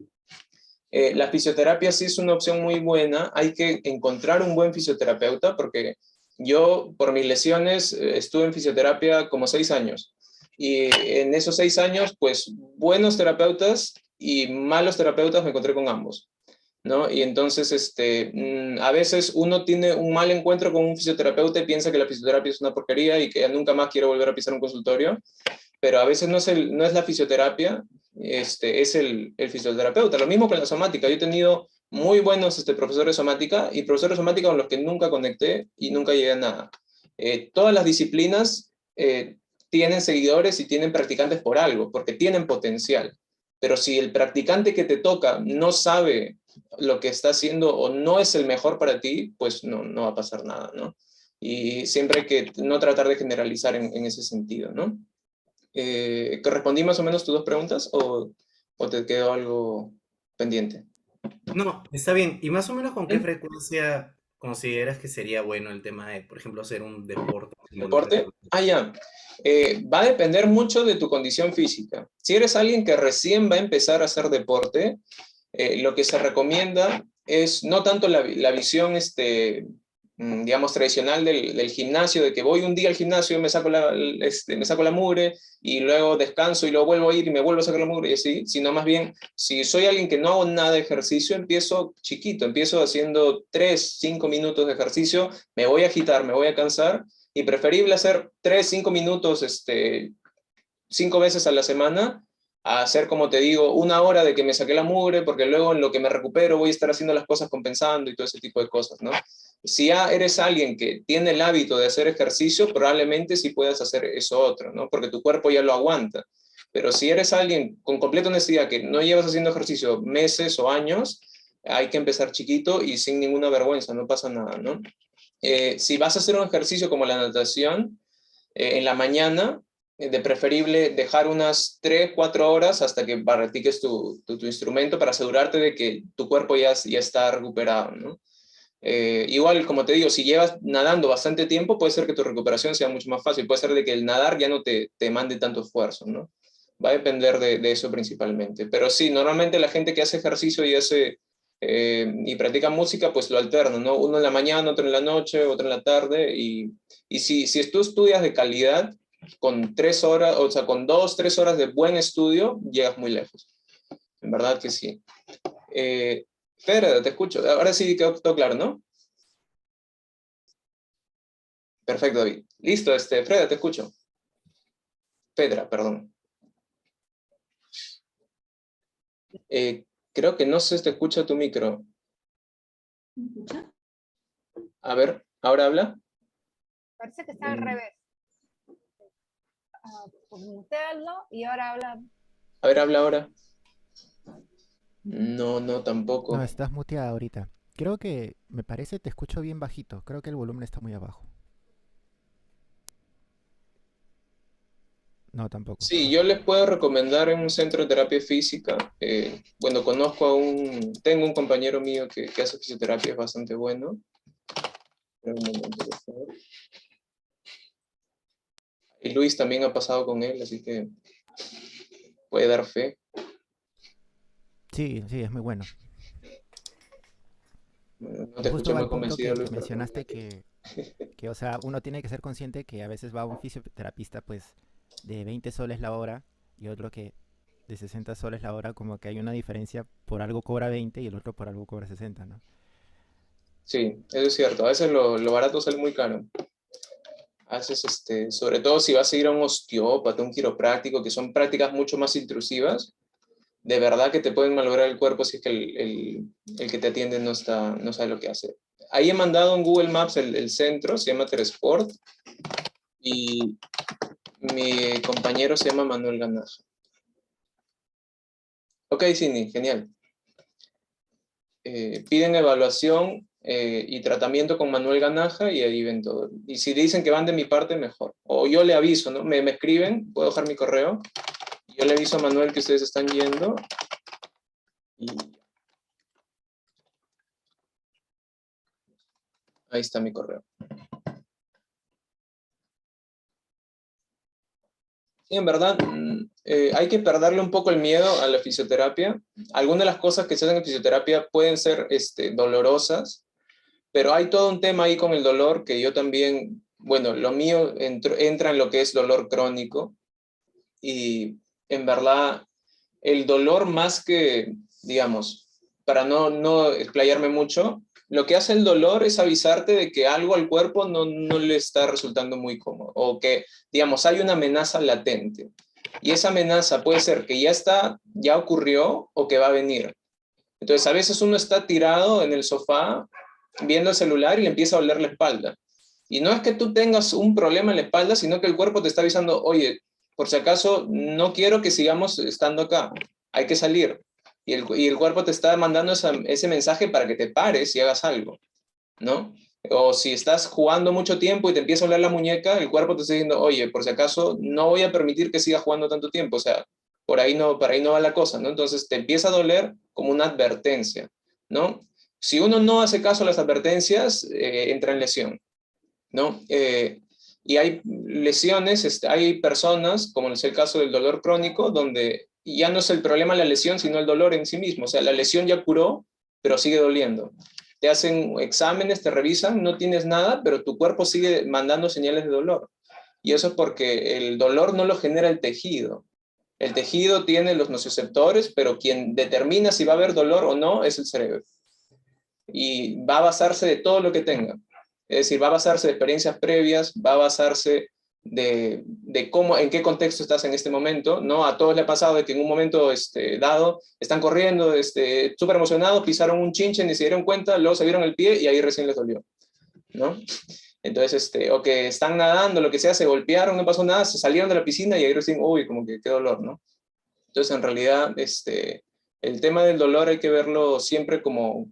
La fisioterapia sí es una opción muy buena, hay que encontrar un buen fisioterapeuta, porque yo, por mis lesiones, estuve en fisioterapia como 6 años, y en esos 6 años, pues, buenos terapeutas y malos terapeutas me encontré con ambos, ¿no? Y entonces, a veces uno tiene un mal encuentro con un fisioterapeuta y piensa que la fisioterapia es una porquería y que nunca más quiere volver a pisar un consultorio, pero a veces no es la fisioterapia, es el fisioterapeuta. Lo mismo con la somática. Yo he tenido muy buenos profesores de somática y profesores de somática con los que nunca conecté y nunca llegué a nada. Todas las disciplinas tienen seguidores y tienen practicantes por algo, porque tienen potencial. Pero si el practicante que te toca no sabe lo que está haciendo o no es el mejor para ti, pues no va a pasar nada, ¿no? Y siempre hay que no tratar de generalizar en ese sentido, ¿no? ¿Respondí más o menos tus dos preguntas o te quedó algo pendiente? No, está bien. ¿Y más o menos con qué ¿Mm? frecuencia consideras que sería bueno el tema de, por ejemplo, hacer un deporte que involucre ¿Deporte? tanto? Ah, ya. Va a depender mucho de tu condición física. Si eres alguien que recién va a empezar a hacer deporte, lo que se recomienda es no tanto la visión, digamos, tradicional del gimnasio, de que voy un día al gimnasio, me saco la mugre y luego descanso y luego vuelvo a ir y me vuelvo a sacar la mugre y así, sino más bien, si soy alguien que no hago nada de ejercicio, empiezo chiquito, empiezo haciendo 3, 5 minutos de ejercicio, me voy a agitar, me voy a cansar y preferible hacer 3, 5 minutos, 5 veces a la semana, a hacer, como te digo, una hora de que me saqué la mugre, porque luego en lo que me recupero voy a estar haciendo las cosas compensando y todo ese tipo de cosas, ¿no? Si ya eres alguien que tiene el hábito de hacer ejercicio, probablemente sí puedas hacer eso otro, ¿no? Porque tu cuerpo ya lo aguanta. Pero si eres alguien con completa honestidad que no llevas haciendo ejercicio meses o años, hay que empezar chiquito y sin ninguna vergüenza, no pasa nada, ¿no? Si vas a hacer un ejercicio como la natación, en la mañana, de preferible dejar unas 3, 4 horas hasta que practiques tu instrumento para asegurarte de que tu cuerpo ya está recuperado, ¿no? Igual, como te digo, si llevas nadando bastante tiempo, puede ser que tu recuperación sea mucho más fácil, puede ser de que el nadar ya no te mande tanto esfuerzo, ¿no? Va a depender de eso principalmente. Pero sí, normalmente la gente que hace ejercicio y practica música, pues lo alterna, ¿no? Uno en la mañana, otro en la noche, otro en la tarde, y si tú estudias de calidad, con 3 horas, o sea, con 2, 3 horas de buen estudio, llegas muy lejos. En verdad que sí. Fer, te escucho. Ahora sí quedó todo claro, ¿no? Perfecto, David. Listo, Freda, te escucho. Pedra, perdón. Creo que no se te escucha tu micro. ¿Me escucha? A ver, ¿ahora habla? Parece que está al revés. Pues mutearlo y ahora habla. A ver, habla ahora. No, No, tampoco. estás muteada ahorita. Creo que, me parece, te escucho bien bajito. Creo que el volumen está muy abajo. No, tampoco. Sí, yo les puedo recomendar en un centro de terapia física. Bueno, tengo un compañero mío que hace fisioterapia, es bastante bueno. Espera un momento, por favor. Y Luis también ha pasado con él, así que puede dar fe. Sí, sí, es muy bueno. Bueno, no Y te justo escuché va muy al punto convencido, que Luis, pero mencionaste que, o sea, uno tiene que ser consciente que a veces va a un fisioterapista, pues, de 20 soles la hora y otro que de 60 soles la hora, como que hay una diferencia, por algo cobra 20 y el otro por algo cobra 60, ¿no? sí, eso es cierto. A veces lo barato sale muy caro. A veces, sobre todo si vas a ir a un osteópata, un quiropráctico, que son prácticas mucho más intrusivas, de verdad que te pueden malograr el cuerpo si es que el que te atiende no sabe lo que hace. Ahí he mandado en Google Maps el centro, se llama Teresport, y mi compañero se llama Manuel Ganaja. Ok, Cindy, genial. Piden evaluación y tratamiento con Manuel Ganaja y ahí ven todo. Y si dicen que van de mi parte, mejor. O yo le aviso, ¿no? Me escriben, puedo dejar mi correo. Yo le aviso a Manuel que ustedes están yendo. Y ahí está mi correo. Sí, en verdad, hay que perderle un poco el miedo a la fisioterapia. Algunas de las cosas que se hacen en fisioterapia pueden ser dolorosas, pero hay todo un tema ahí con el dolor que yo también, bueno, lo mío entra en lo que es dolor crónico y en verdad el dolor más que, digamos, para no explayarme mucho, lo que hace el dolor es avisarte de que algo al cuerpo no le está resultando muy cómodo o que, digamos, hay una amenaza latente. Y esa amenaza puede ser que ya ocurrió o que va a venir. Entonces, a veces uno está tirado en el sofá viendo el celular y le empieza a doler la espalda. Y no es que tú tengas un problema en la espalda, sino que el cuerpo te está avisando, oye, por si acaso, no quiero que sigamos estando acá, hay que salir. Y el cuerpo te está mandando ese mensaje para que te pares y hagas algo, ¿no? O si estás jugando mucho tiempo y te empieza a doler la muñeca, el cuerpo te está diciendo, oye, por si acaso, no voy a permitir que sigas jugando tanto tiempo, o sea, por ahí no va la cosa, ¿no? Entonces te empieza a doler como una advertencia, ¿no? Si uno no hace caso a las advertencias, entra en lesión, ¿no? Y hay lesiones, hay personas, como es el caso del dolor crónico, donde ya no es el problema la lesión, sino el dolor en sí mismo. O sea, la lesión ya curó, pero sigue doliendo. Te hacen exámenes, te revisan, no tienes nada, pero tu cuerpo sigue mandando señales de dolor. Y eso es porque el dolor no lo genera el tejido. El tejido tiene los nociceptores, pero quien determina si va a haber dolor o no es el cerebro. Y va a basarse de todo lo que tenga. Es decir, va a basarse de experiencias previas, va a basarse de cómo, en qué contexto estás en este momento, ¿no? A todos le ha pasado de que en un momento dado están corriendo, súper emocionados, pisaron un chinche, ni se dieron cuenta, luego se vieron el pie y ahí recién les dolió, ¿no? Entonces, o que están nadando, lo que sea, se golpearon, no pasó nada, se salieron de la piscina y ahí recién, uy, como que qué dolor, ¿no? Entonces, en realidad, el tema del dolor hay que verlo siempre como,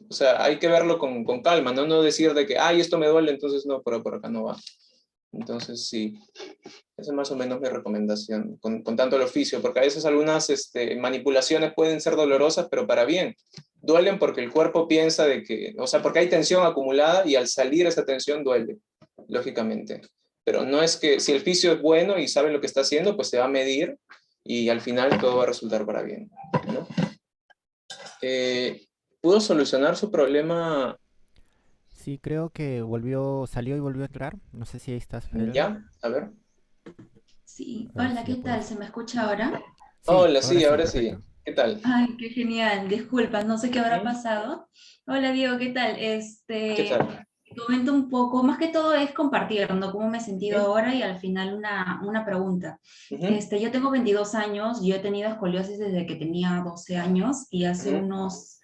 o sea, hay que verlo con calma, ¿no? No decir de que, ay, esto me duele, entonces no, por acá no va. Entonces, sí, esa es más o menos mi recomendación, con tanto el oficio, porque a veces algunas manipulaciones pueden ser dolorosas, pero para bien. Duelen porque el cuerpo piensa de que, o sea, porque hay tensión acumulada y al salir esa tensión duele, lógicamente. Pero no es que, si el fisio es bueno y sabe lo que está haciendo, pues se va a medir y al final todo va a resultar para bien, ¿no? ¿Pudo solucionar su problema Sí, creo que salió y volvió a entrar. No sé si ahí estás, Pedro. ya? A ver. Sí, A ver hola, si ¿qué ya tal? puedes. ¿Se me escucha ahora? Sí, Hola, sí, ahora sí. perfecto. ¿Qué tal? Ay, qué genial, disculpa, no sé qué habrá ¿Mm? pasado. Hola Diego, ¿qué tal? ¿Qué tal? comento un poco, más que todo es compartir, ¿no? Cómo me he sentido Ujú, ahora y al final una pregunta. ujú, Yo tengo 22 años, yo he tenido escoliosis desde que tenía 12 años y hace ujú, unos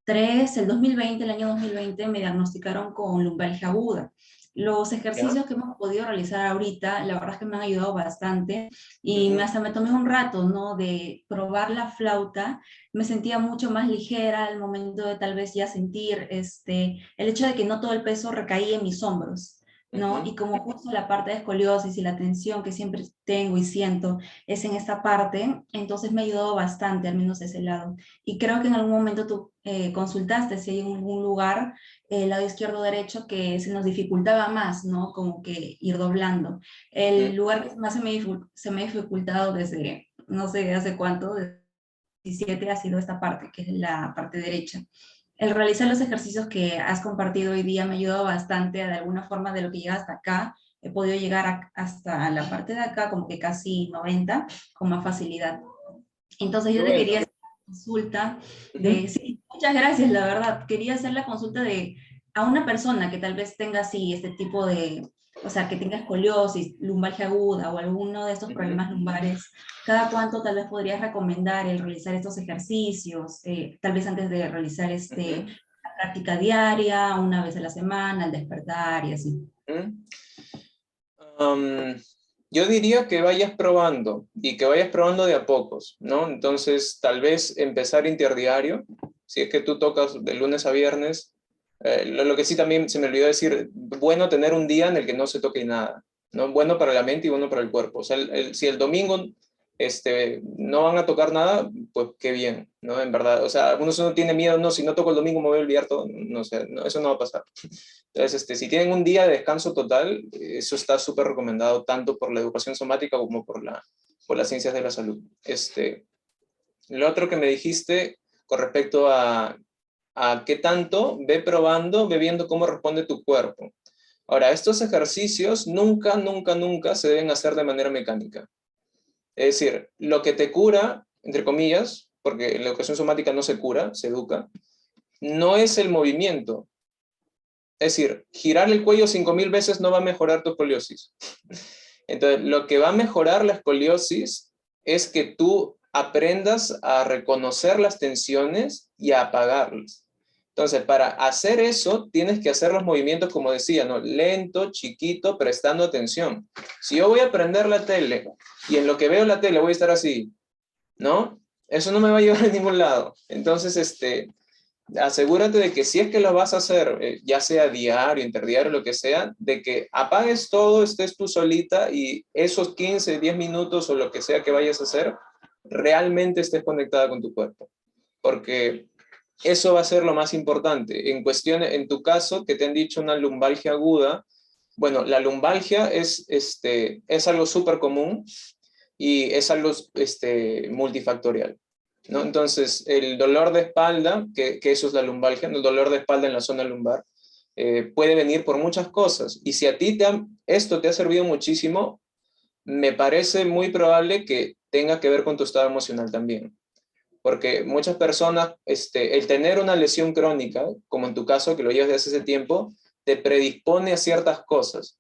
3, el 2020, el año 2020, me diagnosticaron con lumbalgia aguda. Los ya, ejercicios que hemos podido realizar ahorita, la verdad es que me han ayudado bastante y ujú, hasta me tomé un rato, ¿no? De probar la flauta, me sentía mucho más ligera al momento de tal vez ya sentir el hecho de que no todo el peso recaía en mis hombros, ¿no? ujú, Y como justo la parte de escoliosis y la tensión que siempre tengo y siento es en esta parte, entonces me ha ayudado bastante, al menos ese lado. Y creo que en algún momento tú consultaste si hay algún lugar, el lado izquierdo o derecho, que se nos dificultaba más, ¿no? Como que ir doblando. ujú, El lugar que más se me ha dificultado desde, no sé hace cuánto, desde 17 ha sido esta parte, que es la parte derecha. El realizar los ejercicios que has compartido hoy día me ha ayudado bastante, de alguna forma de lo que llega hasta acá, he podido llegar hasta la parte de acá, como que casi 90, con más facilidad. Entonces qué yo te bueno, quería hacer una consulta ujú, de, sí, muchas gracias, la verdad. Quería hacer la consulta de a una persona que tal vez tenga así este tipo de, o sea, que tenga escoliosis, lumbalgia aguda o alguno de estos ujú, problemas lumbares. ¿Cada cuánto tal vez podrías recomendar el realizar estos ejercicios? Tal vez antes de realizar ujú, la práctica diaria, una vez a la semana, al despertar y así. ujú. Am, yo diría que vayas probando y que vayas probando de a pocos, ¿no? Entonces, tal vez empezar interdiario, si es que tú tocas de lunes a viernes. Lo que sí también se me olvidó decir, bueno tener un día en el que no se toque nada, ¿no? Bueno para la mente y bueno para el cuerpo. O sea, si el domingo no van a tocar nada, pues qué bien, ¿no? En verdad, o sea, algunos uno tiene miedo, no, si no toco el domingo me voy a olvidar todo, no sé, no, eso no va a pasar. Entonces, si tienen un día de descanso total, eso está súper recomendado tanto por la educación somática como por las ciencias de la salud. Lo otro que me dijiste con respecto a qué tanto, ve probando, ve viendo cómo responde tu cuerpo. Ahora, estos ejercicios nunca, nunca, nunca se deben hacer de manera mecánica. Es decir, lo que te cura, entre comillas, porque la educación somática no se cura, se educa, no es el movimiento. Es decir, girar el cuello 5000 veces no va a mejorar tu escoliosis. Entonces, lo que va a mejorar la escoliosis es que tú aprendas a reconocer las tensiones y a apagarlas. Entonces, para hacer eso, tienes que hacer los movimientos, como decía, ¿no? Lento, chiquito, prestando atención. Si yo voy a prender la tele y en lo que veo la tele voy a estar así, ¿no? Eso no me va a llevar a ningún lado. Entonces, asegúrate de que si es que lo vas a hacer, ya sea diario, interdiario, lo que sea, de que apagues todo, estés tú solita y esos 15, 10 minutos o lo que sea que vayas a hacer, realmente estés conectada con tu cuerpo. Porque eso va a ser lo más importante. En cuestión, en tu caso, que te han dicho una lumbalgia aguda, bueno, la lumbalgia es algo súper común y es algo multifactorial, ¿no? Entonces, el dolor de espalda, que eso es la lumbalgia, el dolor de espalda en la zona lumbar, puede venir por muchas cosas. Y si a ti esto te ha servido muchísimo, me parece muy probable que tenga que ver con tu estado emocional también. Porque muchas personas, el tener una lesión crónica, como en tu caso, que lo llevas desde hace tiempo, te predispone a ciertas cosas.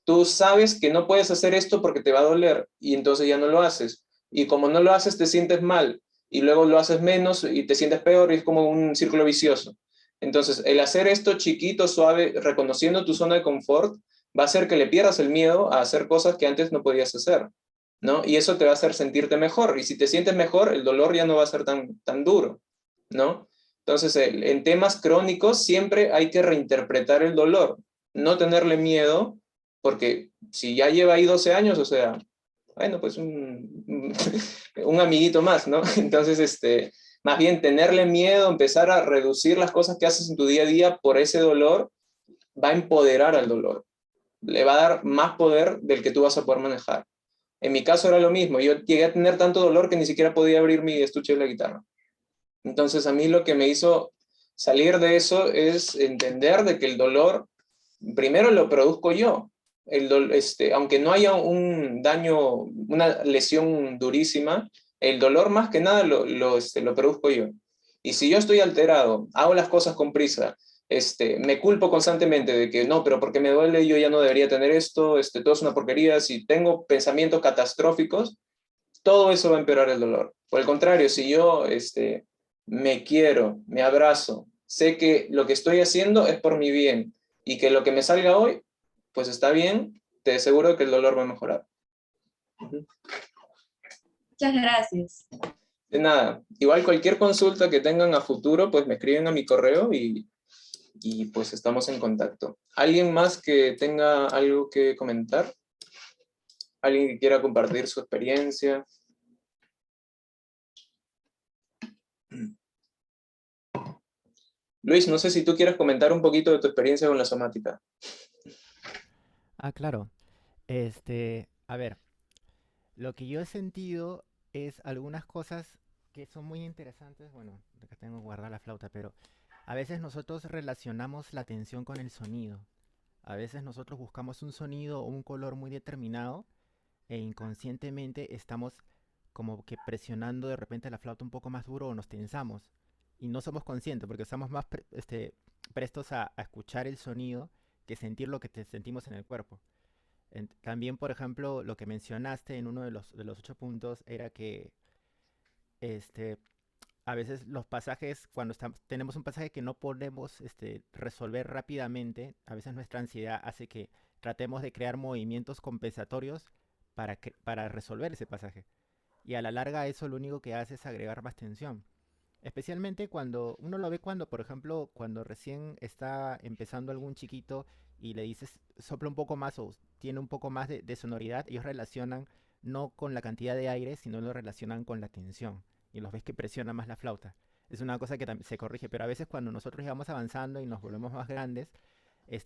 Tú sabes que no puedes hacer esto porque te va a doler y entonces ya no lo haces. Y como no lo haces, te sientes mal y luego lo haces menos y te sientes peor y es como un círculo vicioso. Entonces, el hacer esto chiquito, suave, reconociendo tu zona de confort, va a hacer que le pierdas el miedo a hacer cosas que antes no podías hacer, ¿no? Y eso te va a hacer sentirte mejor. Y si te sientes mejor, el dolor ya no va a ser tan duro, ¿no? Entonces, en temas crónicos siempre hay que reinterpretar el dolor, no tenerle miedo, porque si ya lleva ahí 12 años, o sea, bueno, pues un amiguito más, ¿no? Entonces, más bien tenerle miedo, empezar a reducir las cosas que haces en tu día a día por ese dolor, va a empoderar al dolor. Le va a dar más poder del que tú vas a poder manejar. En mi caso era lo mismo. Yo llegué a tener tanto dolor que ni siquiera podía abrir mi estuche de la guitarra. Entonces, a mí lo que me hizo salir de eso es entender de que el dolor primero lo produzco yo. Aunque no haya un daño, una lesión durísima, el dolor más que nada lo produzco yo. Y si yo estoy alterado, hago las cosas con prisa, me culpo constantemente de que no, pero porque me duele, yo ya no debería tener esto, todo es una porquería, si tengo pensamientos catastróficos, todo eso va a empeorar el dolor. Por el contrario, si yo me quiero, me abrazo, sé que lo que estoy haciendo es por mi bien y que lo que me salga hoy, pues está bien, te aseguro que el dolor va a mejorar. Muchas gracias. De nada, igual cualquier consulta que tengan a futuro, pues me escriben a mi correo y pues estamos en contacto. ¿Alguien más que tenga algo que comentar? ¿Alguien que quiera compartir su experiencia? Luis, no sé si tú quieres comentar un poquito de tu experiencia con la somática. Ah, claro. A ver, lo que yo he sentido es algunas cosas que son muy interesantes. Bueno, acá tengo guardada la flauta, pero a veces nosotros relacionamos la atención con el sonido. A veces nosotros buscamos un sonido o un color muy determinado e inconscientemente estamos como que presionando de repente la flauta un poco más duro o nos tensamos. Y no somos conscientes porque estamos más prestos a escuchar el sonido que sentir lo que sentimos en el cuerpo. También, por ejemplo, lo que mencionaste en uno de los 8 puntos era que este, a veces los pasajes, cuando tenemos un pasaje que no podemos resolver rápidamente, a veces nuestra ansiedad hace que tratemos de crear movimientos compensatorios para resolver ese pasaje. Y a la larga eso lo único que hace es agregar más tensión. Especialmente cuando uno lo ve cuando, por ejemplo, cuando recién está empezando algún chiquito y le dices sopla un poco más o tiene un poco más de sonoridad, ellos relacionan no con la cantidad de aire, sino lo relacionan con la tensión. Y los ves que presiona más la flauta. Es una cosa que se corrige, pero a veces cuando nosotros ya vamos avanzando y nos volvemos más grandes,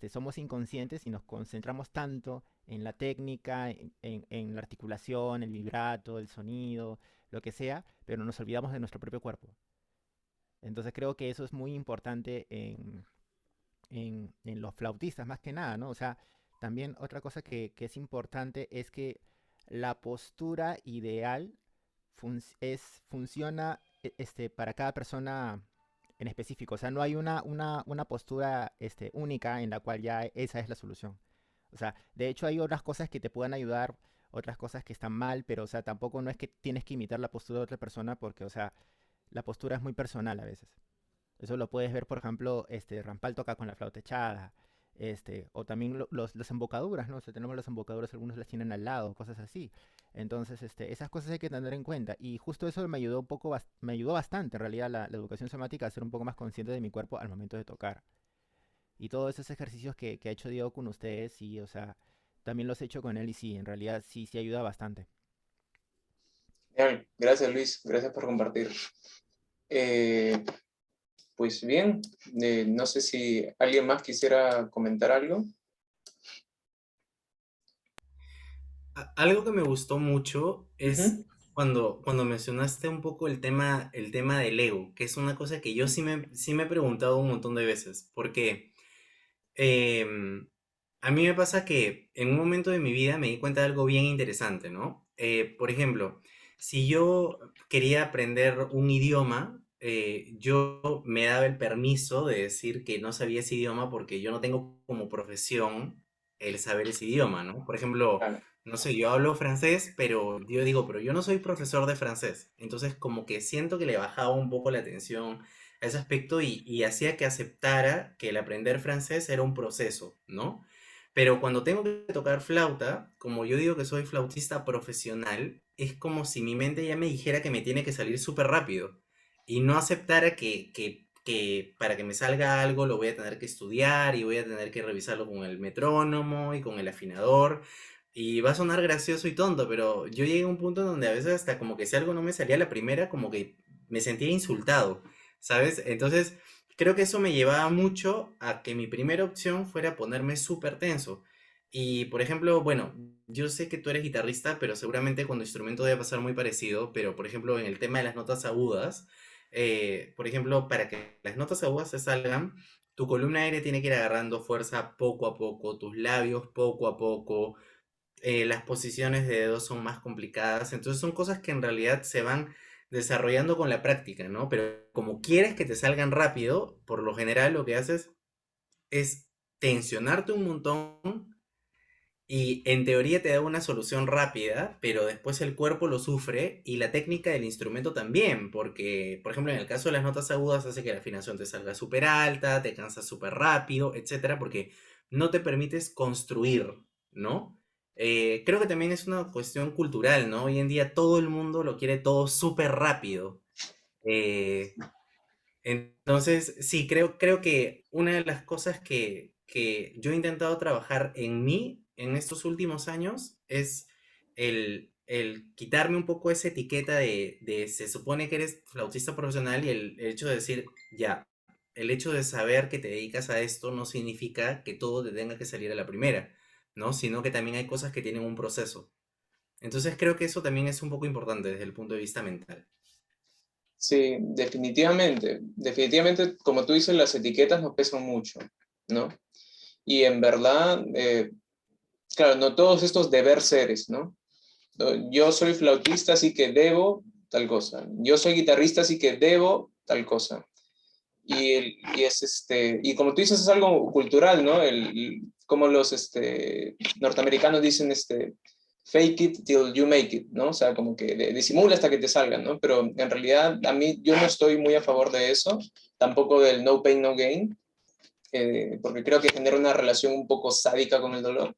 somos inconscientes y nos concentramos tanto en la técnica, en la articulación, el vibrato, el sonido, lo que sea, pero nos olvidamos de nuestro propio cuerpo. Entonces creo que eso es muy importante en los flautistas, más que nada, ¿no? O sea, también otra cosa que es importante es que la postura ideal funciona para cada persona en específico. O sea, no hay una postura única en la cual ya esa es la solución. O sea, de hecho hay otras cosas que te puedan ayudar, otras cosas que están mal, pero o sea, tampoco no es que tienes que imitar la postura de otra persona porque, o sea, la postura es muy personal a veces. Eso lo puedes ver, por ejemplo, Rampal toca con la flauta echada, o también las embocaduras, ¿no? O sea, tenemos las embocaduras, algunos las tienen al lado, cosas así. Entonces, esas cosas hay que tener en cuenta. Y justo eso me ayudó un poco, me ayudó bastante, en realidad, la educación somática a ser un poco más consciente de mi cuerpo al momento de tocar. Y todos esos ejercicios que ha hecho Diego con ustedes, sí, o sea, también los he hecho con él y sí, en realidad sí, sí ayuda bastante. Bien, gracias Luis, gracias por compartir. Eh, pues bien, no sé si alguien más quisiera comentar algo. Algo que me gustó mucho es Ujú. cuando mencionaste un poco el tema del ego, que es una cosa que yo sí me he preguntado un montón de veces, porque em, a mí me pasa que en un momento de mi vida me di cuenta de algo bien interesante, ¿no? Por ejemplo, si yo quería aprender un idioma, yo me daba el permiso de decir que no sabía ese idioma porque yo no tengo como profesión el saber ese idioma, ¿no? Por ejemplo, Claro. no sé, yo hablo francés, pero yo digo, pero yo no soy profesor de francés. Entonces, como que siento que le bajaba un poco la atención a ese aspecto y hacía que aceptara que el aprender francés era un proceso, ¿no? Pero cuando tengo que tocar flauta, como yo digo que soy flautista profesional, es como si mi mente ya me dijera que me tiene que salir súper rápido y no aceptara que para que me salga algo lo voy a tener que estudiar y voy a tener que revisarlo con el metrónomo y con el afinador. Y va a sonar gracioso y tonto, pero yo llegué a un punto donde a veces hasta como que si algo no me salía a la primera, como que me sentía insultado, ¿sabes? Entonces, creo que eso me llevaba mucho a que mi primera opción fuera ponerme súper tenso. Y, por ejemplo, bueno, yo sé que tú eres guitarrista, pero seguramente con tu instrumento debe pasar muy parecido, pero, por ejemplo, en el tema de las notas agudas, por ejemplo, para que las notas agudas se salgan, tu columna aérea tiene que ir agarrando fuerza poco a poco, tus labios poco a poco, las posiciones de dedos son más complicadas, entonces son cosas que en realidad se van desarrollando con la práctica, ¿no? Pero como quieres que te salgan rápido, por lo general lo que haces es tensionarte un montón y en teoría te da una solución rápida, pero después el cuerpo lo sufre y la técnica del instrumento también, porque, por ejemplo, en el caso de las notas agudas hace que la afinación te salga súper alta, te cansas súper rápido, etcétera, porque no te permites construir, ¿no? Creo que también es una cuestión cultural, ¿no? Hoy en día todo el mundo lo quiere todo súper rápido. Eh, entonces, sí, creo que una de las cosas que yo he intentado trabajar en mí en estos últimos años es el quitarme un poco esa etiqueta de se supone que eres flautista profesional y el hecho de decir, ya, el hecho de saber que te dedicas a esto no significa que todo te tenga que salir a la primera, ¿no? Sino que también hay cosas que tienen un proceso. Entonces creo que eso también es un poco importante desde el punto de vista mental. Sí, definitivamente. Definitivamente, como tú dices, las etiquetas nos pesan mucho, ¿no? Y en verdad, claro, no todos estos deber seres, ¿no? Yo soy flautista, así que debo tal cosa. Yo soy guitarrista, así que debo tal cosa. Y como tú dices, es algo cultural, ¿no? Como los norteamericanos dicen, fake it till you make it, ¿no? O sea, como que disimula hasta que te salgan, ¿no? Pero en realidad a mí yo no estoy muy a favor de eso, tampoco del no pain, no gain, porque creo que genera una relación un poco sádica con el dolor.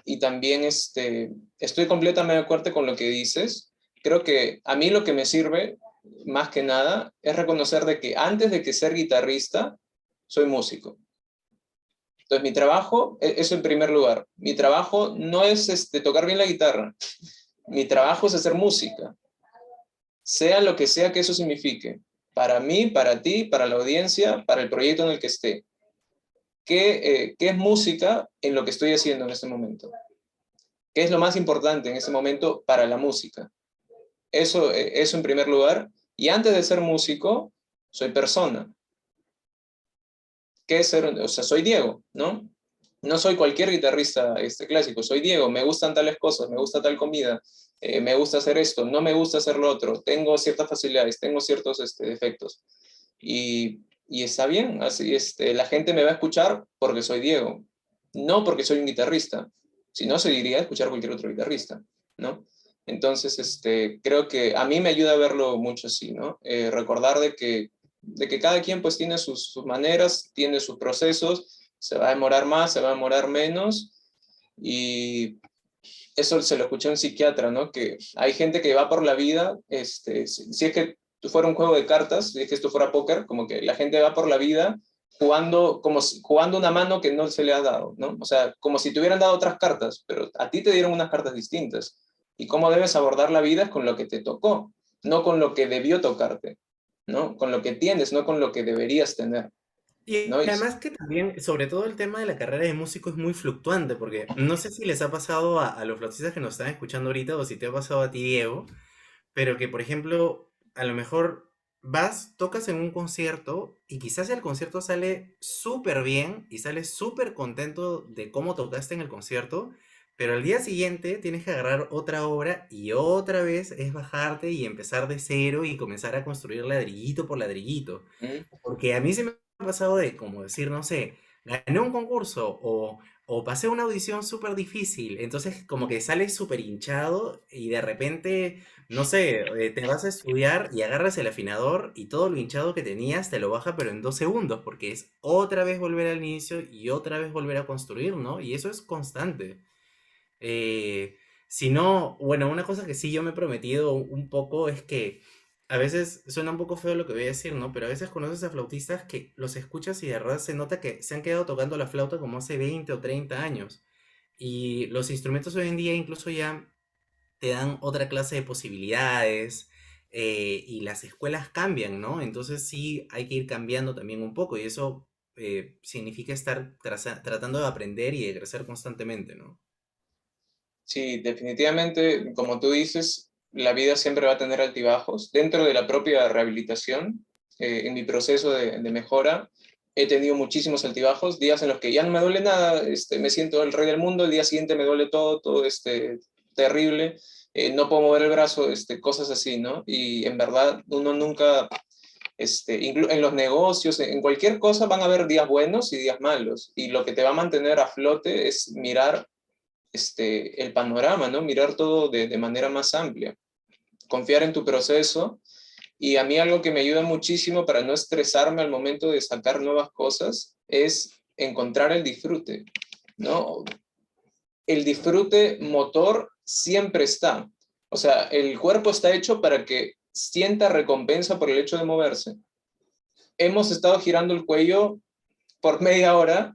Y también estoy completamente de acuerdo con lo que dices. Creo que a mí lo que me sirve, más que nada, es reconocer de que antes de que ser guitarrista, soy músico. Entonces, mi trabajo, eso en primer lugar. Mi trabajo no es tocar bien la guitarra. Mi trabajo es hacer música. Sea lo que sea que eso signifique. Para mí, para ti, para la audiencia, para el proyecto en el que esté. ¿Qué es música en lo que estoy haciendo en este momento? ¿Qué es lo más importante en ese momento para la música? Eso en primer lugar. Y antes de ser músico, soy persona. ¿Qué es ser? O sea, soy Diego, ¿no? No soy cualquier guitarrista clásico, soy Diego, me gustan tales cosas, me gusta tal comida, me gusta hacer esto, no me gusta hacer lo otro, tengo ciertas facilidades, tengo ciertos defectos. Y está bien, así la gente me va a escuchar porque soy Diego, no porque soy un guitarrista, si no se diría escuchar cualquier otro guitarrista, ¿no? Entonces, creo que a mí me ayuda a verlo mucho así, ¿no? Recordar de que cada quien pues tiene sus maneras, tiene sus procesos, se va a demorar más, se va a demorar menos, y eso se lo escuché a un psiquiatra, ¿no? Que hay gente que va por la vida, si es que fuera un juego de cartas, si es que esto fuera póker, como que la gente va por la vida jugando, jugando una mano que no se le ha dado, ¿no? O sea, como si te hubieran dado otras cartas, pero a ti te dieron unas cartas distintas. Y cómo debes abordar la vida es con lo que te tocó, no con lo que debió tocarte, ¿no? Con lo que tienes, no con lo que deberías tener, Y ¿no? además que también, sobre todo el tema de la carrera de músico es muy fluctuante, porque no sé si les ha pasado a los flautistas que nos están escuchando ahorita o si te ha pasado a ti, Diego, pero que, por ejemplo, a lo mejor vas, tocas en un concierto y quizás el concierto sale súper bien y sales súper contento de cómo tocaste en el concierto, pero al día siguiente tienes que agarrar otra obra y otra vez es bajarte y empezar de cero y comenzar a construir ladrillito por ladrillito. ¿Mm? Porque a mí se me ha pasado de como decir, no sé, gané un concurso o pasé una audición súper difícil, entonces como que sales súper hinchado y de repente, no sé, te vas a estudiar y agarras el afinador y todo lo hinchado que tenías te lo baja pero en 2 segundos, porque es otra vez volver al inicio y otra vez volver a construir, ¿no? Y eso es constante. Si no, bueno, una cosa que sí yo me he prometido un poco es que a veces suena un poco feo lo que voy a decir, ¿no? Pero a veces conoces a flautistas que los escuchas y de verdad se nota que se han quedado tocando la flauta como hace 20 o 30 años. Y los instrumentos hoy en día incluso ya te dan otra clase de posibilidades y las escuelas cambian, ¿no? Entonces sí hay que ir cambiando también un poco y eso significa estar tratando de aprender y de crecer constantemente, ¿no? Sí, definitivamente, como tú dices, la vida siempre va a tener altibajos. Dentro de la propia rehabilitación, en mi proceso de mejora, he tenido muchísimos altibajos, días en los que ya no me duele nada, me siento el rey del mundo, el día siguiente me duele todo, todo terrible, no puedo mover el brazo, cosas así, ¿no? Y en verdad uno nunca, En los negocios, en cualquier cosa van a haber días buenos y días malos. Y lo que te va a mantener a flote es mirar el panorama, ¿no? Mirar todo de manera más amplia. Confiar en tu proceso. Y a mí algo que me ayuda muchísimo para no estresarme al momento de sacar nuevas cosas es encontrar el disfrute, ¿no? El disfrute motor siempre está. O sea, el cuerpo está hecho para que sienta recompensa por el hecho de moverse. Hemos estado girando el cuello por media hora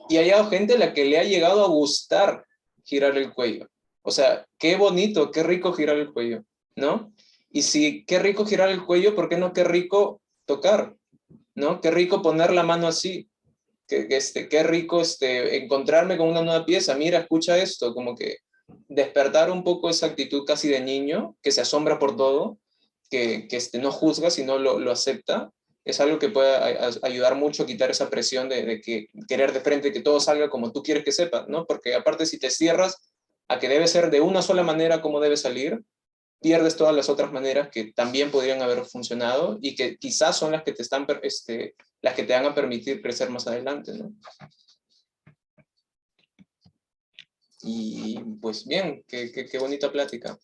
y hay gente a la que le ha llegado a gustar girar el cuello. O sea, qué bonito, qué rico girar el cuello, ¿no? Y si qué rico girar el cuello, ¿por qué no qué rico tocar? ¿No? Qué rico poner la mano así. Qué rico encontrarme con una nueva pieza. Mira, escucha esto, como que despertar un poco esa actitud casi de niño, que se asombra por todo, que no juzga, sino lo acepta, es algo que puede ayudar mucho a quitar esa presión de que querer de frente que todo salga como tú quieres que sepa, ¿no? Porque aparte si te cierras a que debe ser de una sola manera como debe salir, pierdes todas las otras maneras que también podrían haber funcionado y que quizás son las que te están, las que te van a permitir crecer más adelante, ¿no? Y pues bien, qué bonita plática.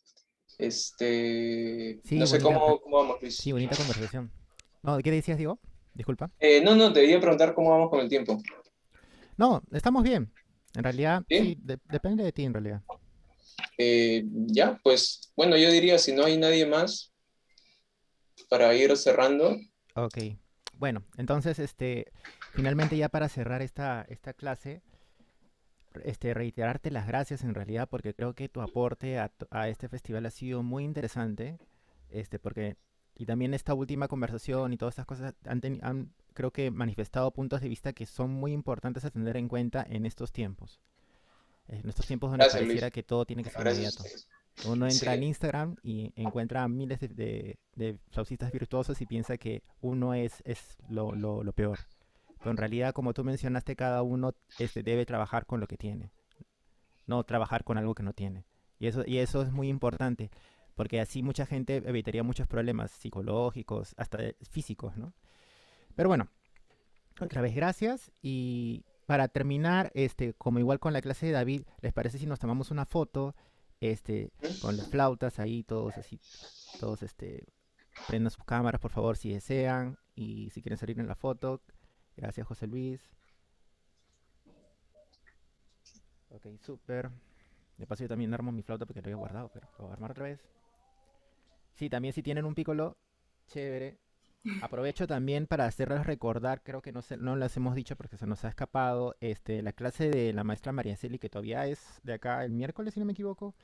Sí, No sé bonita, cómo vamos, sí, Luis. bonita conversación. No, ¿qué decías, Diego? Disculpa. No, te quería preguntar cómo vamos con el tiempo. No, estamos bien. En realidad, sí, ¿Sí? depende de ti en realidad. Ya, pues bueno, yo diría, si no hay nadie más, para ir cerrando. Ok. Bueno, entonces, finalmente ya para cerrar esta clase, reiterarte las gracias en realidad porque creo que tu aporte a este festival ha sido muy interesante, porque y también esta última conversación y todas estas cosas han, creo que manifestado puntos de vista que son muy importantes a tener en cuenta en estos tiempos donde Gracias, pareciera Luis. que todo tiene que ser Gracias a inmediato. ustedes. Uno entra en Sí, Instagram y encuentra miles de flautista virtuosos y piensa que uno es lo peor. Pero en realidad, como tú mencionaste, cada uno debe trabajar con lo que tiene, no trabajar con algo que no tiene. Y eso es muy importante, porque así mucha gente evitaría muchos problemas psicológicos, hasta físicos, ¿no? Pero bueno, otra vez gracias. Y para terminar, como igual con la clase de David, ¿les parece si nos tomamos una foto, con las flautas ahí, todos así, todos, prendan sus cámaras, por favor, si desean, y si quieren salir en la foto? Gracias, José Luis. Ok, súper. De paso yo también armo mi flauta porque lo había guardado, pero lo voy a armar otra vez. Sí, también si tienen un piccolo, chévere. Aprovecho también para hacerles recordar, creo que no las hemos dicho porque se nos ha escapado, la clase de la maestra María Celi, que todavía es de acá el miércoles, si no me equivoco.